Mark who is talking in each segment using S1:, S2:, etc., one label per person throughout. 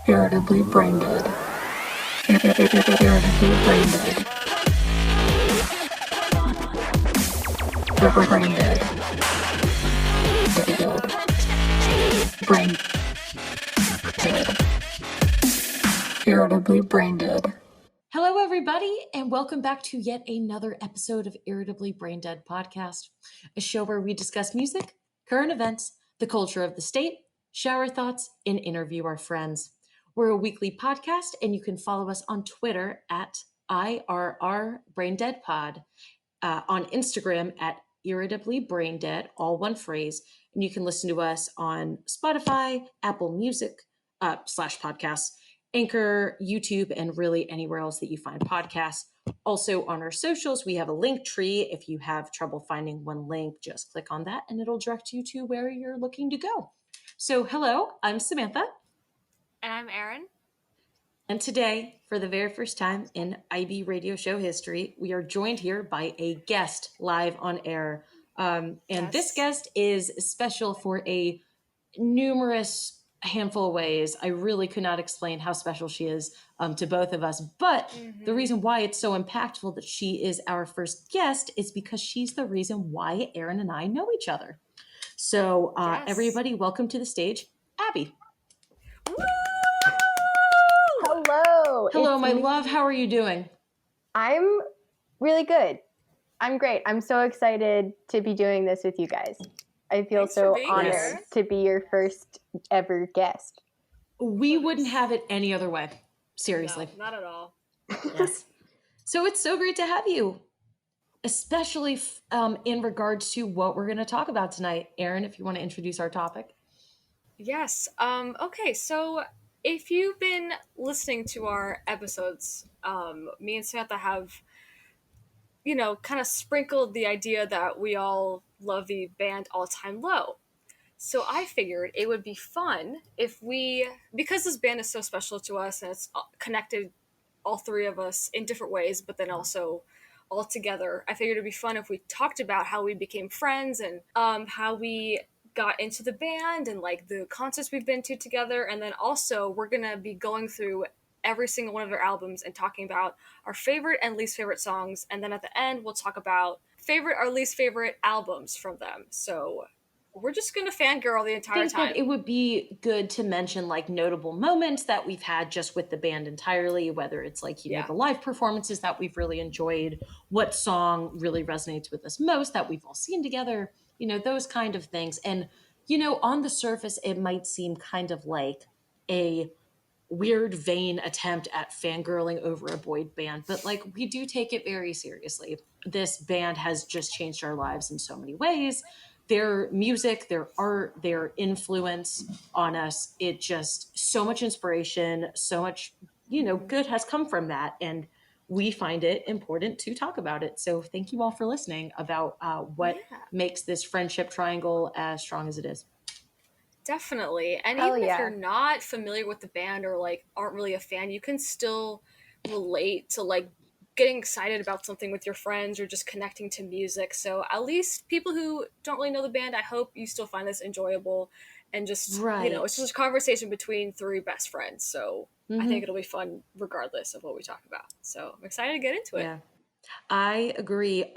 S1: Irritably Braindead. Irritably Braindead. Braindead. Braindead. Irritably Braindead.
S2: Hello, everybody, and welcome back to yet another episode of Irritably Braindead podcast, a show where we discuss music, current events, the culture of the state, share our thoughts, and interview our friends. We're a weekly podcast, and you can follow us on Twitter at IRRBraindeadPod, on Instagram at Irritably Braindead, all one phrase, and you can listen to us on Spotify, Apple Music /podcasts, Anchor, YouTube, and really anywhere else that you find podcasts. Also on our socials, we have a link tree. If you have trouble finding one link, just click on that and it'll direct you to where you're looking to go. So hello, I'm Samantha.
S3: And I'm Erin.
S2: And today, for the very first time in IB radio show history, we are joined here by a guest live on air. This guest is special for a numerous handful of ways. I really could not explain how special she is to both of us. But the reason why it's so impactful that she is our first guest is because she's the reason why Erin and I know each other. So everybody, welcome to the stage, Abby.
S3: Woo!
S2: Hello, my love. How are you doing?
S4: I'm really good. I'm great. I'm so excited to be doing this with you guys. I feel so honored to be your first ever guest.
S2: We wouldn't have it any other way. Seriously.
S3: No, not at all.
S2: Yes. So it's so great to have you, especially in regards to what we're going to talk about tonight. Erin, if you want to introduce our topic.
S3: Yes. Okay, so if you've been listening to our episodes, me and Samantha have, kind of sprinkled the idea that we all love the band All Time Low. So I figured it would be fun if because this band is so special to us and it's connected all three of us in different ways, but then also all together, I figured it'd be fun if we talked about how we became friends and how we got into the band and like the concerts we've been to together. And then also we're going to be going through every single one of their albums and talking about our favorite and least favorite songs. And then at the end, we'll talk about favorite or least favorite albums from them. So we're just going to fangirl the entire time.
S2: That it would be good to mention like notable moments that we've had just with the band entirely, whether it's like, the live performances that we've really enjoyed, what song really resonates with us most that we've all seen together, those kind of things. And, on the surface, it might seem kind of like a weird, vain attempt at fangirling over a boy band, but like we do take it very seriously. This band has just changed our lives in so many ways. Their music, their art, their influence on us, it just so much inspiration, so much, good has come from that. And we find it important to talk about it. So thank you all for listening about what makes this friendship triangle as strong as it is.
S3: Definitely. And even if you're not familiar with the band or like aren't really a fan, you can still relate to like getting excited about something with your friends or just connecting to music. So at least people who don't really know the band, I hope you still find this enjoyable and just, it's just a conversation between three best friends. So I think it'll be fun regardless of what we talk about. So I'm excited to get into it.
S2: Yeah, I agree.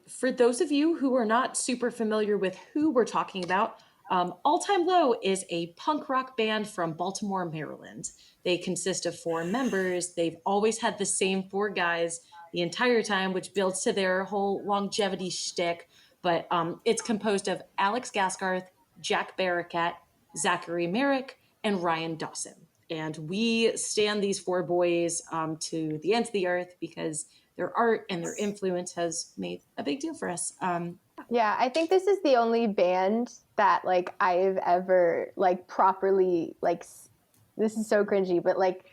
S2: For those of you who are not super familiar with who we're talking about, All Time Low is a punk rock band from Baltimore, Maryland. They consist of 4 members. They've always had the same 4 guys the entire time, which builds to their whole longevity shtick. But it's composed of Alex Gaskarth, Jack Barricat, Zachary Merrick, and Ryan Dawson. And we stand these 4 boys to the ends of the earth because their art and their influence has made a big deal for us.
S4: Yeah, I think this is the only band that like I've ever like properly like, this is so cringy, but like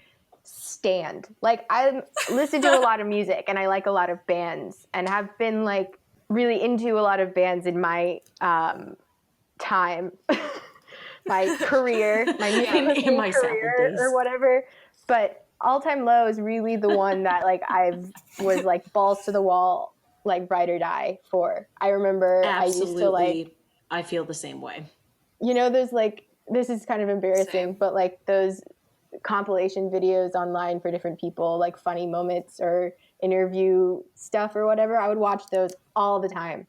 S4: stand. Like I listen to a lot of music and I like a lot of bands and have been like really into a lot of bands in my time, my career, my music
S2: in my
S4: career or whatever. But All Time Low is really the one that like was like balls to the wall, like ride or die for. I remember
S2: Absolutely.
S4: I used to like,
S2: I feel the same way.
S4: there's like, this is kind of embarrassing, but like those compilation videos online for different people, like funny moments or interview stuff or whatever. I would watch those all the time.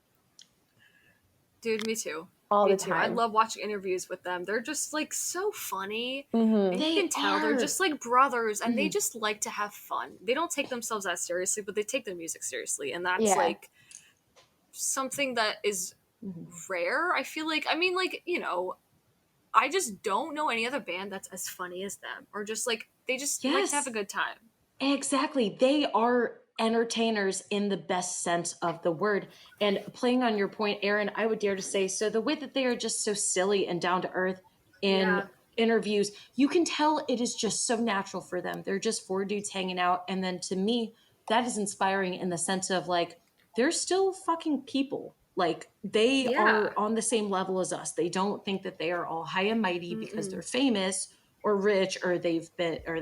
S3: Dude, me too.
S4: All
S3: Me
S4: the
S3: too. I
S4: time.
S3: love watching interviews with them. They're just like so funny.
S4: Mhm.
S3: And you can tell they're just like brothers and they
S2: Mhm.
S3: just like to have fun. They don't take themselves that seriously, but they take their music seriously. And that's
S4: Yeah.
S3: like something that is
S2: Mhm.
S3: rare. I feel like, I mean, like, you know, I just don't know any other band that's as funny as them, or just like they just like to have a
S2: Yes.
S3: good time.
S2: Exactly. They are entertainers in the best sense of the word. And playing on your point, Aaron, I would dare to say, so the way that they are just so silly and down to earth in
S3: Yeah.
S2: interviews, you can tell it is just so natural for them. They're just four dudes hanging out. And then to me, that is inspiring in the sense of like, they're still fucking people. Like they
S3: Yeah.
S2: are on the same level as us. They don't think that they are all high and mighty because they're famous or rich or they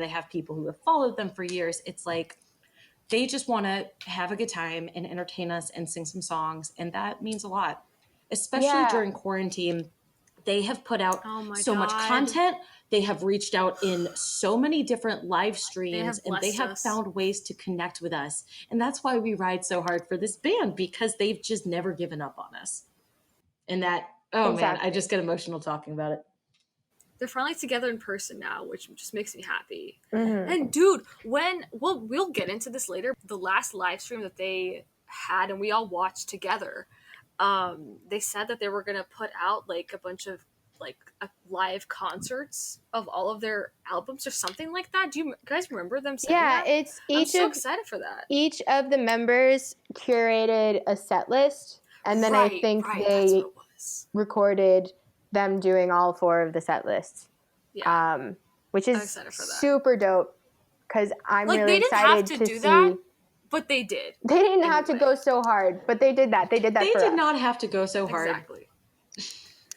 S2: have people who have followed them for years. It's like they just want to have a good time and entertain us and sing some songs, and that means a lot, especially
S4: Yeah.
S2: during quarantine. They have put out
S3: Oh my
S2: so much
S3: God.
S2: content. They have reached out in so many different live streams,
S3: have
S2: and they
S3: blessed
S2: have
S3: us.
S2: found ways to connect with us. And that's why we ride so hard for this band, because they've just never given up on us. And that, oh man, I
S4: Exactly.
S2: just get emotional talking about it.
S3: They're finally together in person now, which just makes me happy.
S4: Mhm.
S3: And dude, we'll get into this later, the last live stream that they had and we all watched together, they said that they were gonna put out like a bunch of like live concerts of all of their albums or something like that. Do you guys remember them saying
S4: Yeah,
S3: that?
S4: it's
S3: I'm
S4: each
S3: so
S4: of
S3: excited for that.
S4: each of the members curated a set list, and then I think
S3: right, that's
S4: they
S3: what it was.
S4: recorded them doing all four of the set lists,
S3: Yeah.
S4: which
S3: I'm
S4: is
S3: excited for that.
S4: super dope because I'm
S3: Like
S4: really
S3: they didn't have
S4: excited
S3: to
S4: to
S3: do
S4: see.
S3: that, but they did.
S4: They didn't have to
S3: anyway.
S4: go so hard, but they did that. They did that
S2: They
S4: for
S2: did
S4: us.
S2: not have to go so hard.
S3: Exactly.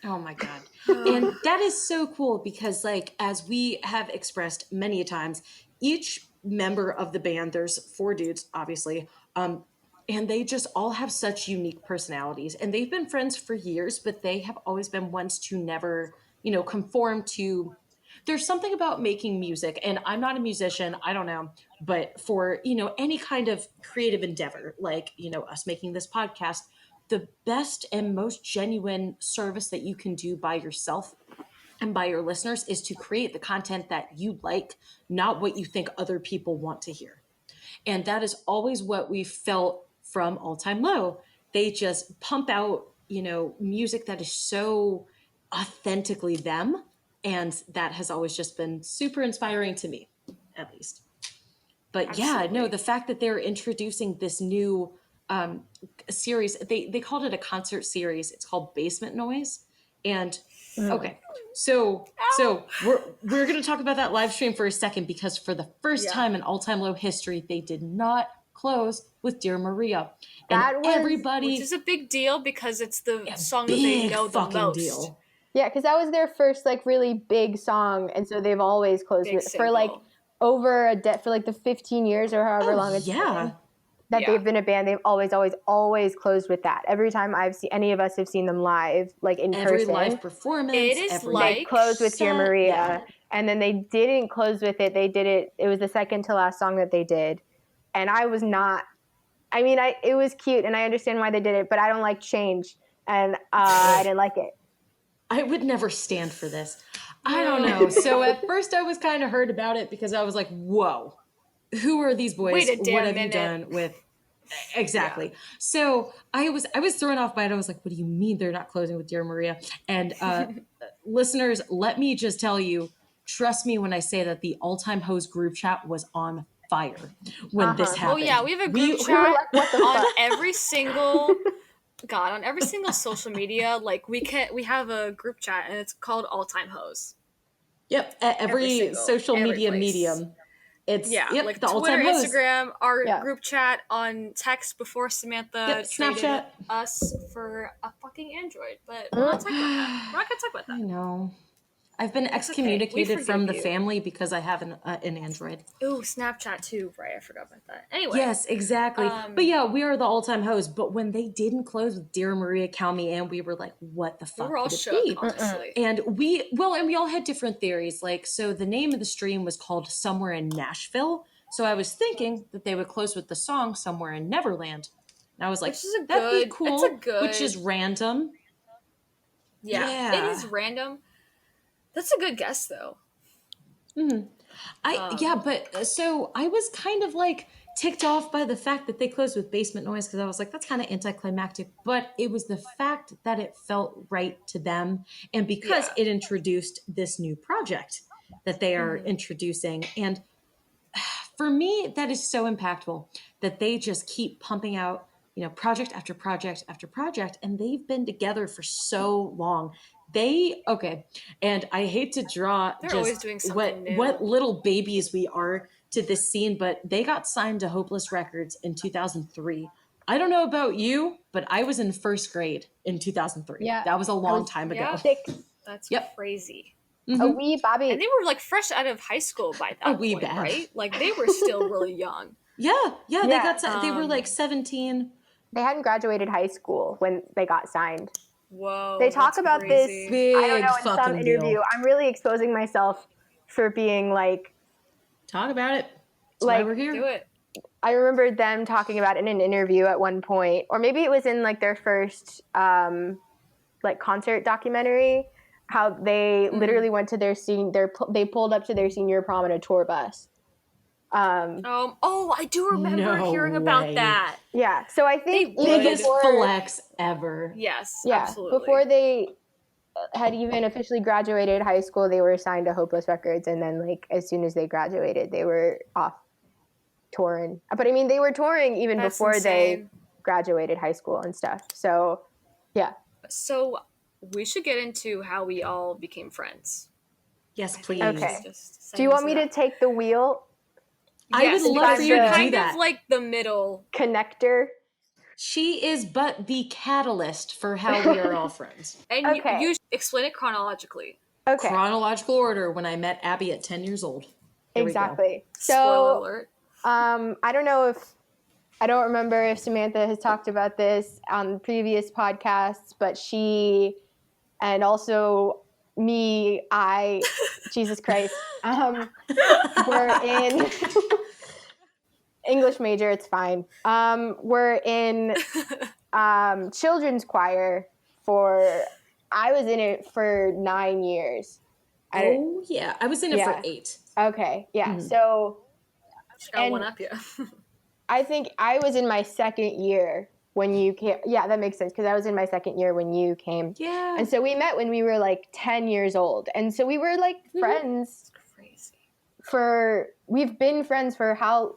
S2: Oh my God. And that is so cool because, like, as we have expressed many times, each member of the band, there's four dudes, obviously, and they just all have such unique personalities. And they've been friends for years, but they have always been ones to never, conform to. There's something about making music, and I'm not a musician, I don't know, but for, any kind of creative endeavor, like, us making this podcast, the best and most genuine service that you can do by yourself and by your listeners is to create the content that you like, not what you think other people want to hear. And that is always what we felt from All Time Low. They just pump out, music that is so authentically them. And that has always just been super inspiring to me, at least. But yeah, no, the fact that they're introducing this new series, they called it a concert series. It's called Basement Noise. And okay, so we're going to talk about that live stream for a second, because for the first time in All Time Low history, they did not close with Dear Maria. And
S4: That was-
S2: everybody,
S3: Which is a big deal because it's the song that
S2: big
S3: they know the
S2: fucking
S3: most.
S2: deal.
S4: Yeah, because that was their first like really big song, and so they've always closed
S3: Big
S4: with for
S3: single.
S4: like over a for like the 15 years or however
S2: Oh,
S4: long it's
S2: yeah.
S4: been that they've been a band. They've always closed with that. Every time I've seen any of us have seen them live, like in
S2: Every
S4: person,
S2: live performance,
S3: It is
S2: every
S3: like-
S4: they closed with Dear
S2: set,
S4: Maria,
S2: yeah.
S4: and then they didn't close with it. They did it. It was the second to last song that they did, and I was not. I mean, it was cute, and I understand why they did it, but I don't like change, and I didn't like it.
S2: I would never stand for this. I don't know. So at first I was kind of hurt about it because I was like, whoa, who are these boys?
S3: Wait a damn
S2: What have
S3: minute.
S2: you done with exactly? So I was thrown off by it. I was like, what do you mean they're not closing with Dear Maria? And listeners, let me just tell you, trust me when I say that the All-Time Hose group chat was on fire when this happened.
S3: Oh yeah, we have a group
S4: We were
S3: chat
S4: like, what the
S3: on
S4: fuck?
S3: every single on every single social media. Like we have a group chat and it's called All Time Hose.
S2: Yep, at every
S3: single-
S2: social
S3: every
S2: media
S3: place.
S2: medium. It's
S3: Like
S2: the
S3: Twitter,
S2: All-Time Hose.
S3: Instagram, our
S4: Yeah.
S3: group chat on text before Samantha traded
S2: Snapchat.
S3: us for a fucking Android. But we're not talking about that. We're not gonna talk about
S2: I
S3: that.
S2: know. I've been
S3: okay. We
S2: excommunicated from the
S3: forgive you.
S2: family because I have an Android.
S3: Ooh, Snapchat too, right? I forgot about that. Anyway.
S2: Yes, exactly. But yeah, we are the all-time host. But when they didn't close with Dear Maria, Count Me In, we were like, what the
S3: We
S2: fuck
S3: were all
S2: could it
S3: shook,
S2: be?
S3: honestly.
S2: And we all had different theories. Like, so the name of the stream was called Somewhere in Nashville. So I was thinking that they would close with the song Somewhere in Neverland. And I was like,
S3: Which is
S2: that'd be
S3: it's a
S2: cool,
S3: good,
S2: which is random.
S3: yeah, it is random. That's a good guess, though.
S2: But so I was kind of like ticked off by the fact that they closed with Basement Noise because I was like, that's kind of anticlimactic. But it was the fact that it felt right to them, and because
S3: Yeah.
S2: it introduced this new project that they are introducing. And for me, that is so impactful that they just keep pumping out, project after project after project, and they've been together for so long. And I hate to draw
S3: They're always
S2: just
S3: doing something new.
S2: what little babies we are to this scene, but they got signed to Hopeless Records in 2003. I don't know about you, but I was in first grade in 2003.
S4: Yeah,
S2: That was a
S4: I
S2: long
S4: was
S2: time
S3: Yeah.
S2: ago.
S4: 6.
S3: That's
S2: Yep.
S3: crazy.
S4: A wee Bobby.
S3: And they were like fresh out of high school by that
S2: wee
S3: point,
S2: bad.
S3: right? Like they were still really young.
S2: Yeah, they were like 17.
S4: They hadn't graduated high school when they got signed.
S3: Whoa.
S4: They talk
S3: that's
S4: about
S3: crazy.
S4: this, I don't
S2: Big
S4: know, in some
S2: fucking
S4: interview.
S2: deal.
S4: I'm really exposing myself for being like,
S2: Talk about it. That's why we're here.
S3: Do it.
S4: I remember them talking about in an interview at one point, or maybe it was in like their first like concert documentary, how they literally went to their they pulled up to their senior prom in a tour bus.
S3: I do remember
S2: No
S3: hearing
S2: way.
S3: about that.
S4: Yeah, so I think
S3: They
S4: even
S3: would.
S2: Biggest
S4: before,
S2: flex ever.
S3: Yes,
S4: yeah,
S3: absolutely.
S4: before they had even officially graduated high school, they were signed to Hopeless Records, and then like as soon as they graduated, they were off touring. But I mean, they were touring even
S3: That's
S4: before they
S3: insane.
S4: graduated high school and stuff. So, yeah.
S3: So we should get into how we all became friends.
S2: Yes, please.
S4: Okay.
S3: Just
S4: Do you want me to take the wheel
S2: I would
S3: Yes,
S2: love
S3: because
S2: for you
S3: you're
S2: to do
S3: kind
S2: that.
S3: of like the middle.
S4: connector?
S2: She is but the catalyst for how we are all friends.
S3: And
S4: Okay.
S3: you should explain it chronologically.
S4: Okay,
S2: Chronological order when I met Abby at 10 years old. Here we go.
S4: exactly.
S3: Spoiler
S4: So,
S3: alert.
S4: I don't remember if Samantha has talked about this on previous podcasts, but she and also me, Jesus Christ, we're in English major. It's fine. We're in children's choir I was in it for 9 years.
S2: Oh, yeah. I was in it for 8.
S4: Okay, yeah. So
S3: Just got
S4: and-
S3: one up you.
S4: I think I was in my second year when you came. Yeah, that makes sense because I was in my second year when you came.
S2: Yeah.
S4: And so we met when we were like 10 years old. And so we were like friends
S3: Crazy.
S4: we've been friends for how?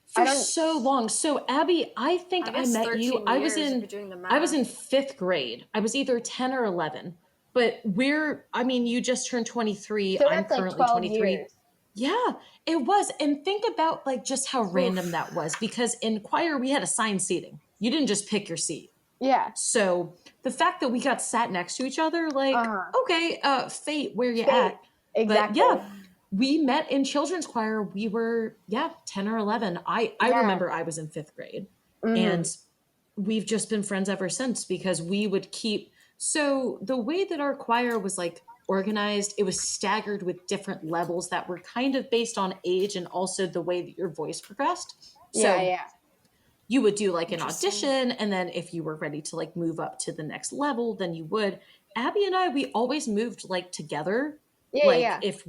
S2: For so long. So Abby, I think I
S3: guess
S2: met you.
S3: 13
S2: I was
S3: years if
S2: in
S3: you're doing the
S2: I was
S3: math.
S2: in 5th grade. I was either 10 or 11. But you just turned 23.
S4: So
S2: I'm
S4: that's like
S2: currently
S4: 12
S2: 23.
S4: years.
S2: Yeah, it was. And think about like just how random that was, because in choir we had assigned seating. You didn't just pick your seat.
S4: Yeah.
S2: So the fact that we got sat next to each other, like, okay, fate, where you at?
S4: Exactly.
S2: But yeah, we met in children's choir. We were, 10 or 11. I remember I was in 5th grade. And we've just been friends ever since because we would keep. So the way that our choir was like organized, it was staggered with different levels that were kind of based on age and also the way that your voice progressed. So you would do like an audition, and then if you were ready to like move up to the next level, then you would. Abby and I, we always moved like together. If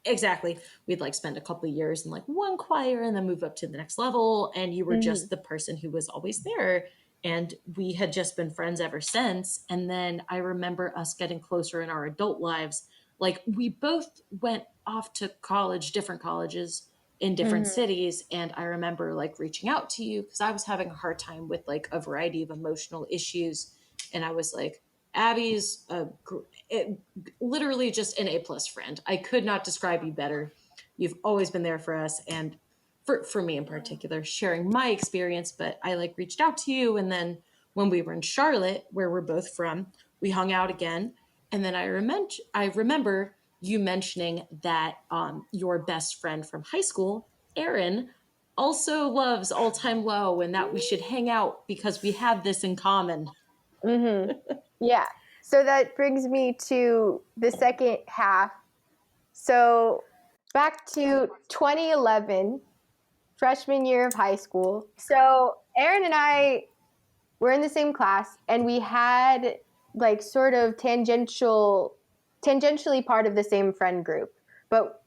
S2: exactly, we'd like spend a couple of years in like one choir and then move up to the next level, and you were just the person who was always there. And we had just been friends ever since. And then I remember us getting closer in our adult lives. Like we both went off to college, different colleges in different cities. And I remember like reaching out to you because I was having a hard time with like a variety of emotional issues. And I was like, Abby's literally just an A+ friend. I could not describe you better. You've always been there for us. And for me in particular, sharing my experience, but I like reached out to you. And then when we were in Charlotte, where we're both from, we hung out again. And then I remember you mentioning that your best friend from high school, Erin, also loves All Time Low, and that we should hang out because we have this in common.
S4: Mm-hmm. Yeah. So that brings me to the second half. So back to 2011, freshman year of high school. So Aaron and I were in the same class, and we had like sort of tangentially part of the same friend group. But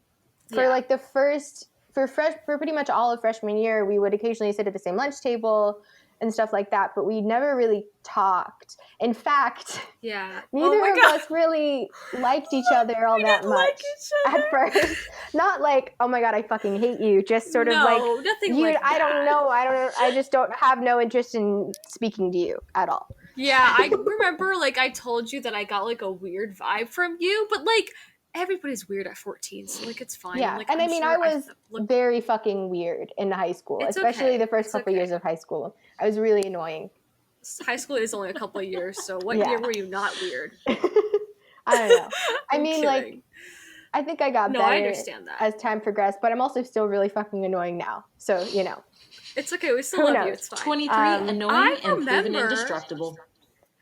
S4: for like the first for pretty much all of freshman year, we would occasionally sit at the same lunch table and stuff like that, but we never really talked. In fact, neither of us really liked each other all that much at first. Not like, oh my god, I fucking hate you. Just sort of like,
S3: nothing
S4: you,
S3: like
S4: I
S3: that.
S4: don't know. I just don't have no interest in speaking to you at all.
S3: Yeah, I remember like I told you that I got like a weird vibe from you, but like everybody's weird at 14, so like it's fine.
S4: Yeah,
S3: like,
S4: and I mean, I was very fucking weird in high school, especially the first couple years of high school. I was really annoying.
S3: High school is only a couple of years, so what year were you not weird?
S4: I don't know. I mean,
S3: kidding.
S4: Like, I think I got better
S3: I understand that.
S4: as time progressed, but I'm also still really fucking annoying now. So, you know.
S3: It's okay. We still love you. It's fine.
S2: 23, annoying and proven indestructible.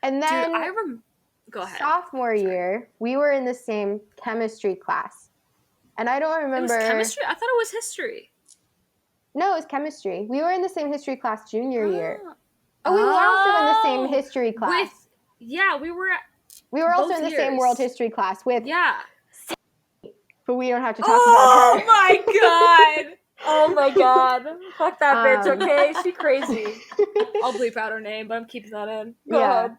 S4: And then,
S3: go ahead.
S4: Sophomore year, we were in the same chemistry class. And I don't remember.
S3: It was chemistry? I thought it was history.
S4: No, it was chemistry. We were in the same history class junior year. Oh, we were also in the same history class.
S3: We were.
S4: We were also in the same world history class with.
S3: Yeah.
S4: But we don't have to talk about her.
S3: Oh my god. Oh my god. Fuck that bitch, okay? She crazy. I'll bleep out her name, but I'm keeping that in. Go ahead.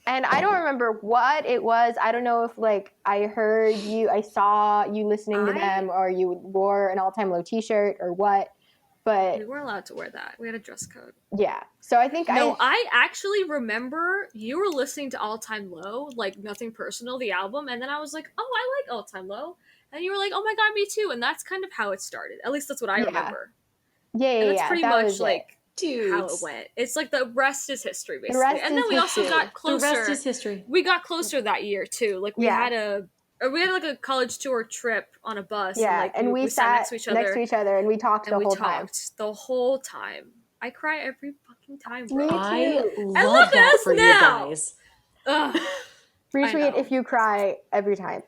S4: And I don't remember what it was. I don't know if like I saw you listening to them, or you wore an All Time Low t-shirt or what. But
S3: we weren't allowed to wear that. We had a dress code.
S4: Yeah. So I think
S3: I actually remember you were listening to All Time Low, like Nothing Personal, the album, and then I was like, oh, I like All Time Low. And you were like, oh my god, me too. And that's kind of how it started. At least that's what I remember.
S4: Yeah,
S3: and that's pretty much like
S2: Dudes.
S3: How it went. It's like the rest is history, basically. And then we also got closer.
S2: The rest is history.
S3: We got closer that year too. Like we had like a college tour trip on a bus.
S4: Yeah, and we sat next to each other and we talked
S3: the whole time. I cry every fucking time, bro.
S2: I love that for
S3: now.
S2: You guys.
S4: Retweet if you cry every time.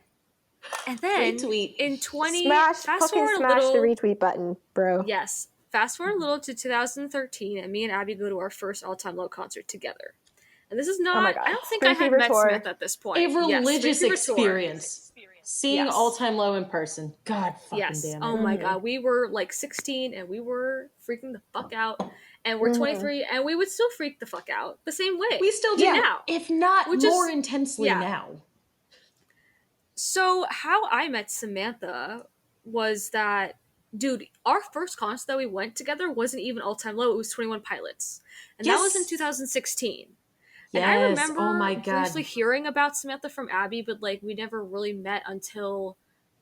S3: And then
S2: retweet.
S3: In 20
S4: smash the retweet button, bro.
S3: Yes. Fast forward a little to 2013, and me and Abby go to our first All Time Low concert together. And this is not, I don't think I had met Samantha at this point.
S2: A religious experience. Seeing All Time Low in person. God fucking damn it.
S3: Oh my god. We were like 16, and we were freaking the fuck out. And we're 23, and we would still freak the fuck out the same way.
S2: We still do now. If not more intensely now.
S3: So how I met Samantha was that, dude, our first concert that we went together wasn't even All Time Low. It was 21 Pilots. And that was in 2016. And I remember briefly hearing about Samantha from Abby, but like we never really met until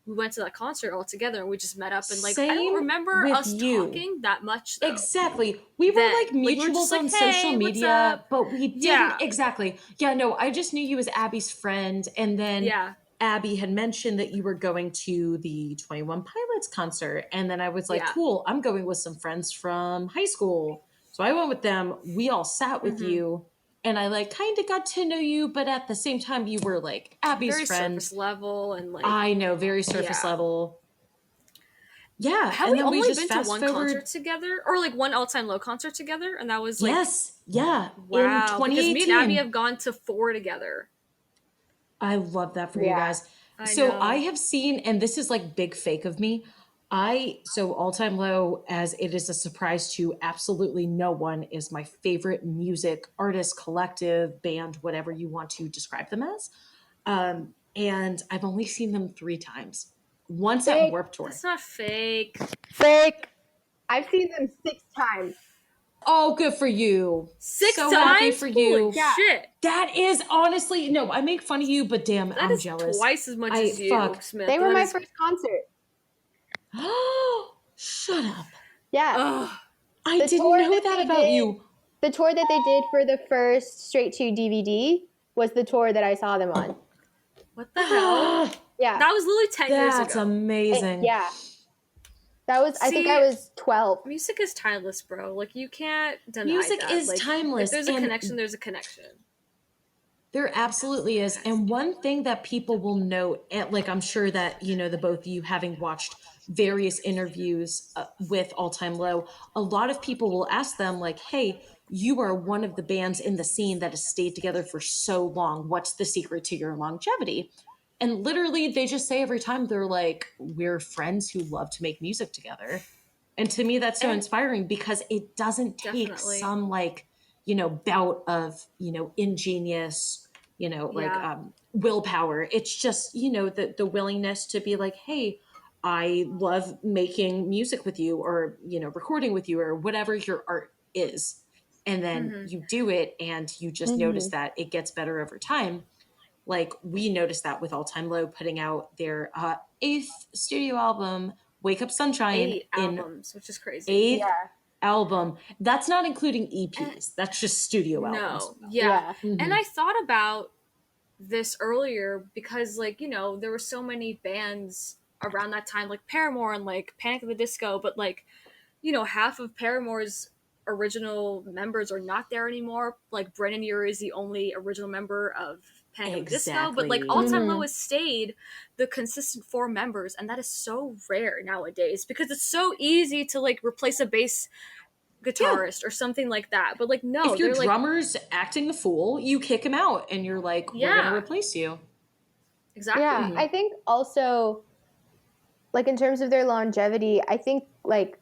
S3: we went to that concert all together, and we just met up, and like I don't remember us talking that much though.
S2: Exactly. We were like mutuals on social media, but we didn't exactly. Yeah, no, I just knew you as Abby's friend, and then Abby had mentioned that you were going to the 21 Pilots concert, and then I was like, cool, I'm going with some friends from high school. So I went with them. We all sat with you, and I like kind of got to know you, but at the same time you were like Abby's
S3: very
S2: friend.
S3: Surface level, and like
S2: I know, very surface level. Yeah.
S3: Have
S2: and
S3: we
S2: then
S3: only
S2: just
S3: been to one concert together? Or like one All Time Low concert together? And that was like
S2: yeah.
S3: Wow.
S2: In 2018.
S3: Because me and Abby have gone to 4 together.
S2: I love that for you guys. I have seen, and this is like big fake of me. All Time Low, as it is a surprise to absolutely no one, is my favorite music artist, collective, band, whatever you want to describe them as. And I've only seen them 3 times. Once at Warped Tour.
S3: That's not fake.
S4: Fake. I've seen them 6 times.
S2: Oh, good for you.
S3: 6
S2: so
S3: times?
S2: Happy for you.
S3: Holy shit.
S2: That is honestly, no, I make fun of you, but damn, I'm jealous.
S3: Twice as much as you, Smith.
S4: They were my first concert.
S2: Oh, shut up.
S4: Yeah.
S2: I didn't know that about you.
S4: The tour that they did for the first Straight to DVD, was the tour that I saw them on.
S3: What the hell?
S4: Yeah.
S3: That was literally 10 years ago.
S2: That's amazing.
S4: Yeah. That was, I think I was 12.
S3: Music is timeless, bro. Like, you can't deny
S2: Music
S3: that.
S2: is
S3: Like,
S2: timeless.
S3: If there's a
S2: and
S3: connection, there's a connection.
S2: There absolutely is. And one thing that people will note, and like I'm sure that, the both of you having watched various interviews with All Time Low, a lot of people will ask them like, hey, you are one of the bands in the scene that has stayed together for so long. What's the secret to your longevity? And literally they just say every time, they're like, we're friends who love to make music together. And to me, that's so inspiring because it doesn't take
S3: Definitely.
S2: some bout of, ingenious, willpower. It's just, the willingness to be like, hey, I love making music with you or, recording with you or whatever your art is. And then you do it and you just notice that it gets better over time. Like we noticed that with All Time Low putting out their 8th studio album, Wake Up Sunshine.
S3: 8 albums, which is crazy.
S2: 8th album. That's not including EPs. That's just studio albums.
S3: No. Yeah. And I thought about this earlier because, like, there were so many bands around that time, like Paramore and like Panic at the Disco, but like, half of Paramore's original members are not there anymore. Like Brennan Urie is the only original member of Panic at the Disco, but like All Time Low has stayed the consistent 4 members, and that is so rare nowadays because it's so easy to like replace a bass guitarist or something like that. But like, no,
S2: if your
S3: they're
S2: drummer's acting the fool, you kick him out and you're like, we're gonna replace you.
S3: Exactly.
S4: Yeah, I think also, like in terms of their longevity, I think like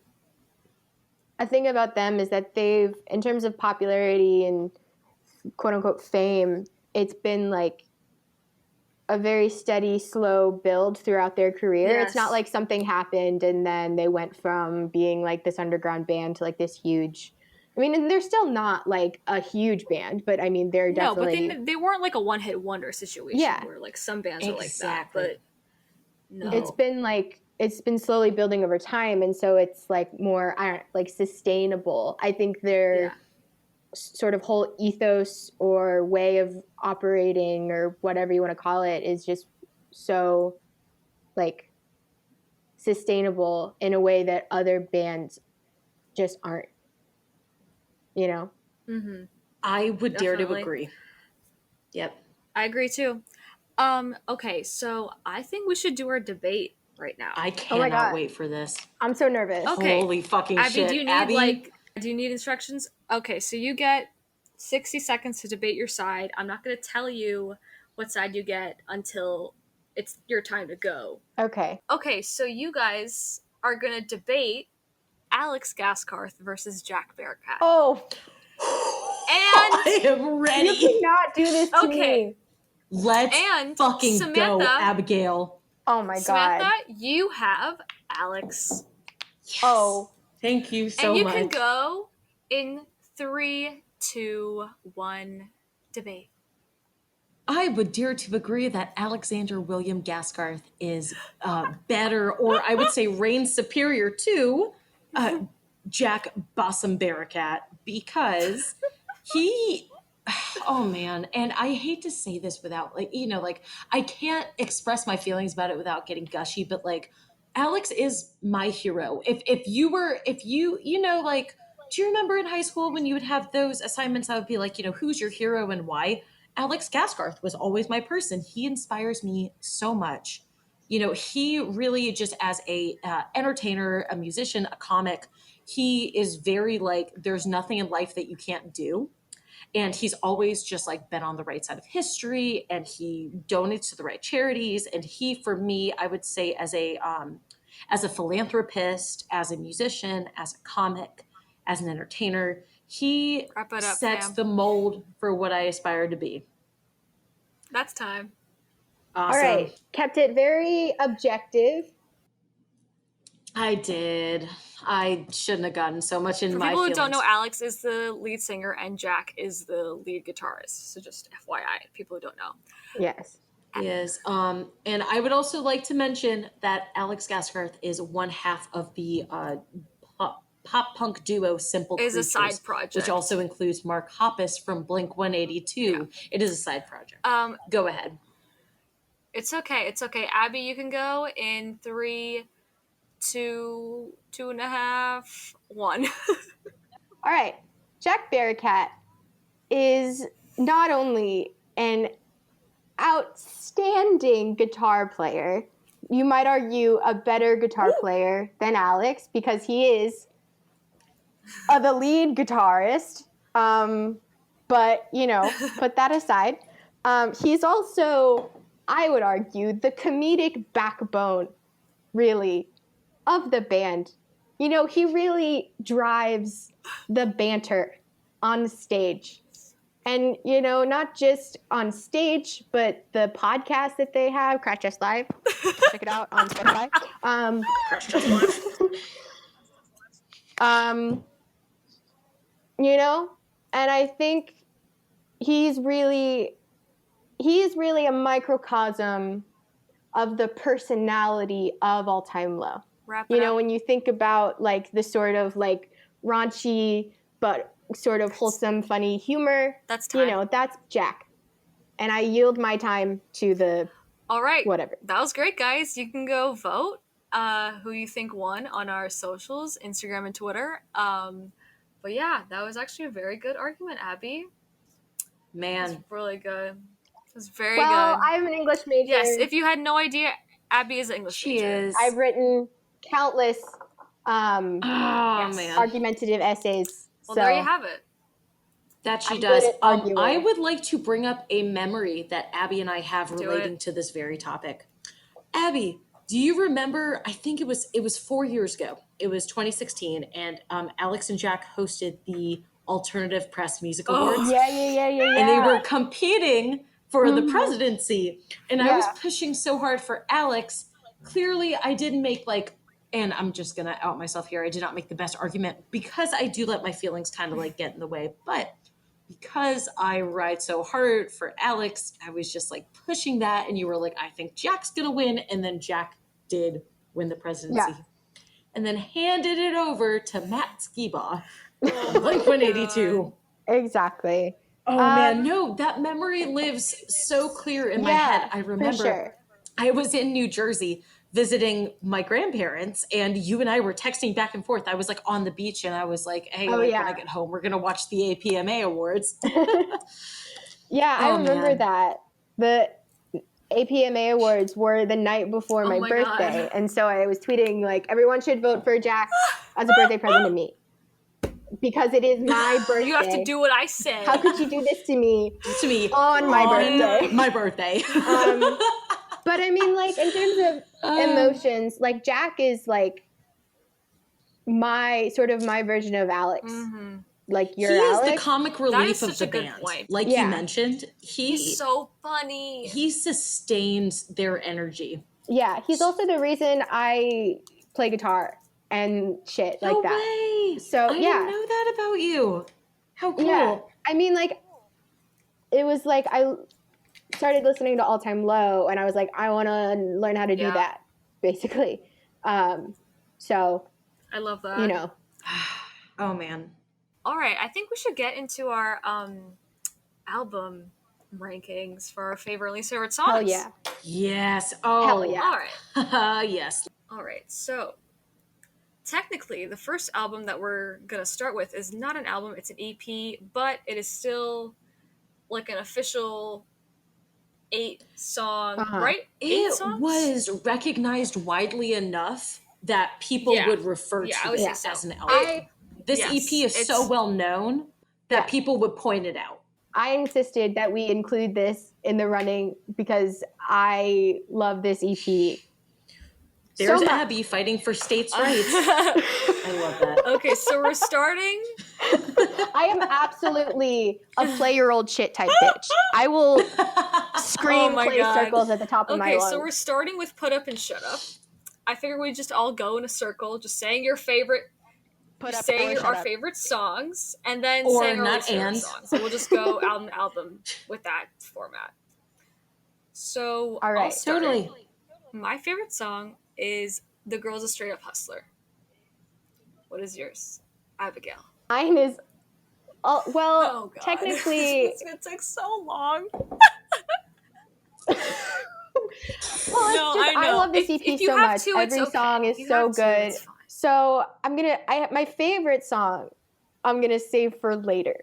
S4: a thing about them is that they've, in terms of popularity and quote unquote fame, it's been like a very steady, slow build throughout their career.
S3: Yes.
S4: It's not like something happened and then they went from being like this underground band to like this huge. I mean, and they're still not like a huge band, but I mean, they're definitely.
S3: No, but they weren't like a one-hit wonder situation where like some bands are like that. But no,
S4: it's been slowly building over time, and so it's like more like sustainable. I think their sort of whole ethos or way of operating or whatever you want to call it is just so like sustainable in a way that other bands just aren't,
S2: I would dare to agree. Yep,
S3: I agree too. Okay, so I think we should do our debate right now.
S2: I cannot wait for this.
S4: I'm so nervous.
S3: Okay.
S2: Holy fucking
S3: Abby,
S2: shit.
S3: do you need instructions? Okay, so you get 60 seconds to debate your side. I'm not going to tell you what side you get until it's your time to go.
S4: Okay.
S3: Okay, so you guys are going to debate Alex Gaskarth versus Jack Bearcat.
S4: Oh.
S3: And
S2: I am ready.
S4: You cannot do this to me.
S2: Let's fucking
S3: Samantha,
S2: go, Abigail.
S4: Oh my
S3: Samantha,
S4: God.
S3: you have Alex.
S2: Yes.
S4: Oh.
S2: Thank you so much.
S3: And you can go in 3, 2, 1, debate.
S2: I would dare to agree that Alexander William Gaskarth is better, or I would say reigns superior to Jack Bossum Bearcat, because he, oh man, and I hate to say this without I can't express my feelings about it without getting gushy, but like Alex is my hero. If you do you remember in high school when you would have those assignments that would be like, who's your hero and why? Alex Gaskarth was always my person. He inspires me so much. He really just as a entertainer, a musician, a comic, he is very like, there's nothing in life that you can't do. And he's always just like been on the right side of history, and he donates to the right charities. And he, for me, I would say as a philanthropist, as a musician, as a comic, as an entertainer, he sets the mold for what I aspire to be.
S3: That's time.
S2: Awesome.
S4: All right. Kept it very objective.
S2: I did. I shouldn't have gotten so much in my feelings.
S3: For people who don't know, Alex is the lead singer and Jack is the lead guitarist. So just FYI, people who don't know.
S4: Yes.
S2: Yes. And I would also like to mention that Alex Gaskarth is one half of the pop punk duo Simple
S3: Is a
S2: Creatures,
S3: side project.
S2: which also includes Mark Hoppus from Blink 182. Yeah. It is a side project. Go ahead.
S3: It's okay. It's okay. Abby, you can go in 3, 2, 2.5, 1.
S4: All right. Jack Bearcat is not only an outstanding guitar player, you might argue a better guitar player than Alex, because he is the lead guitarist. But, you know, put that aside. He's also, I would argue, the comedic backbone, really, of the band. You know, he really drives the banter on stage. And, you know, not just on stage, but the podcast that they have, Crash Just Live. Check it out on Spotify.
S2: Crash Just Live.
S4: You know, and I think he's really a microcosm of the personality of All Time Low. You know, when you think about like the sort of like raunchy but sort of wholesome, funny humor,
S3: that's time.
S4: You know, that's Jack. And I yield my time to the
S3: all right,
S4: whatever.
S3: That was great, guys. You can go vote who you think won on our socials, Instagram and Twitter. But yeah, that was actually a very good argument, Abby.
S2: Man,
S3: it's really good. It was very
S4: good.
S3: Well,
S4: I'm an English major.
S3: Yes, if you had no idea, Abby is an English major.
S2: Is.
S4: I've written countless argumentative essays.
S3: Well, there you have it.
S2: That she does. I would like to bring up a memory that Abby and I have relating to this very topic. Abby, do you remember, I think it was 4 years ago. It was 2016, and Alex and Jack hosted the Alternative Press Music Awards.
S4: Yeah.
S2: And they were competing for the presidency. And I was pushing so hard for Alex. Clearly, I didn't make and I'm just going to out myself here. I did not make the best argument because I do let my feelings kind of get in the way. But because I ride so hard for Alex, I was just pushing that. And you were like, I think Jack's going to win. And then Jack did win the presidency. Yeah. And then handed it over to Matt Skiba, Blink 182.
S4: Exactly.
S2: Oh, man. No, that memory lives so clear in my head. I remember I was in New Jersey visiting my grandparents, and you and I were texting back and forth. I was on the beach, and I was like, hey, when I get home, we're going to watch the APMA Awards.
S4: I remember that. The APMA Awards were the night before my birthday. God. And so I was tweeting, everyone should vote for Jack as a birthday present to me. Because it is my birthday.
S3: You have to do what I say.
S4: How could you do this to me? On my birthday.
S2: My birthday.
S4: But I mean, in terms of emotions, Jack is my version of Alex. Mm-hmm. He
S2: is the comic relief of the band.
S3: Point.
S2: You mentioned,
S3: he's so funny.
S2: He sustains their energy.
S4: Yeah, he's also the reason I play guitar and shit
S2: no
S4: that.
S2: Way.
S4: So
S2: I didn't know that about you. How cool.
S4: Yeah. I mean, it was I started listening to All Time Low, and I was I want to learn how to do that, basically. So
S3: I love that.
S2: Oh man.
S3: All right, I think we should get into our album rankings for our favorite, least favorite songs.
S4: Hell yeah.
S2: Yes. Oh.
S4: Hell yeah.
S3: All right.
S2: Yes.
S3: All right. So technically, the first album that we're gonna start with is not an album; it's an EP, but it is still an official 8-song, right?
S2: It was recognized widely enough that people would refer to it as an album. This EP is so well known that people would point it out.
S4: I insisted that we include this in the running because I love this EP.
S2: There's so Abby fighting for states' rights. I love that.
S3: Okay, so we're starting.
S4: I am absolutely a play-your-old shit type bitch. I will scream play circles at the top of my lungs.
S3: Okay, so we're starting with Put Up and Shut Up. I figure we just all go in a circle, just saying your favorite, saying our favorite songs, and then saying our favorite songs. So we'll just go album with that format. So,
S4: all right,
S2: totally.
S3: My favorite song is The Girl's a Straight Up Hustler. what is yours? Abigail.
S4: Mine is, well,
S3: Oh, God.
S4: technically,
S3: It's going to take so long.
S4: well,
S3: No, I
S4: I
S3: know.
S4: love this
S3: If
S4: EP
S3: you
S4: so
S3: have
S4: much.
S3: to, it's
S4: Every
S3: okay.
S4: song
S3: If
S4: is
S3: you
S4: so
S3: have to,
S4: good.
S3: it's fine.
S4: So my favorite song I'm gonna save for later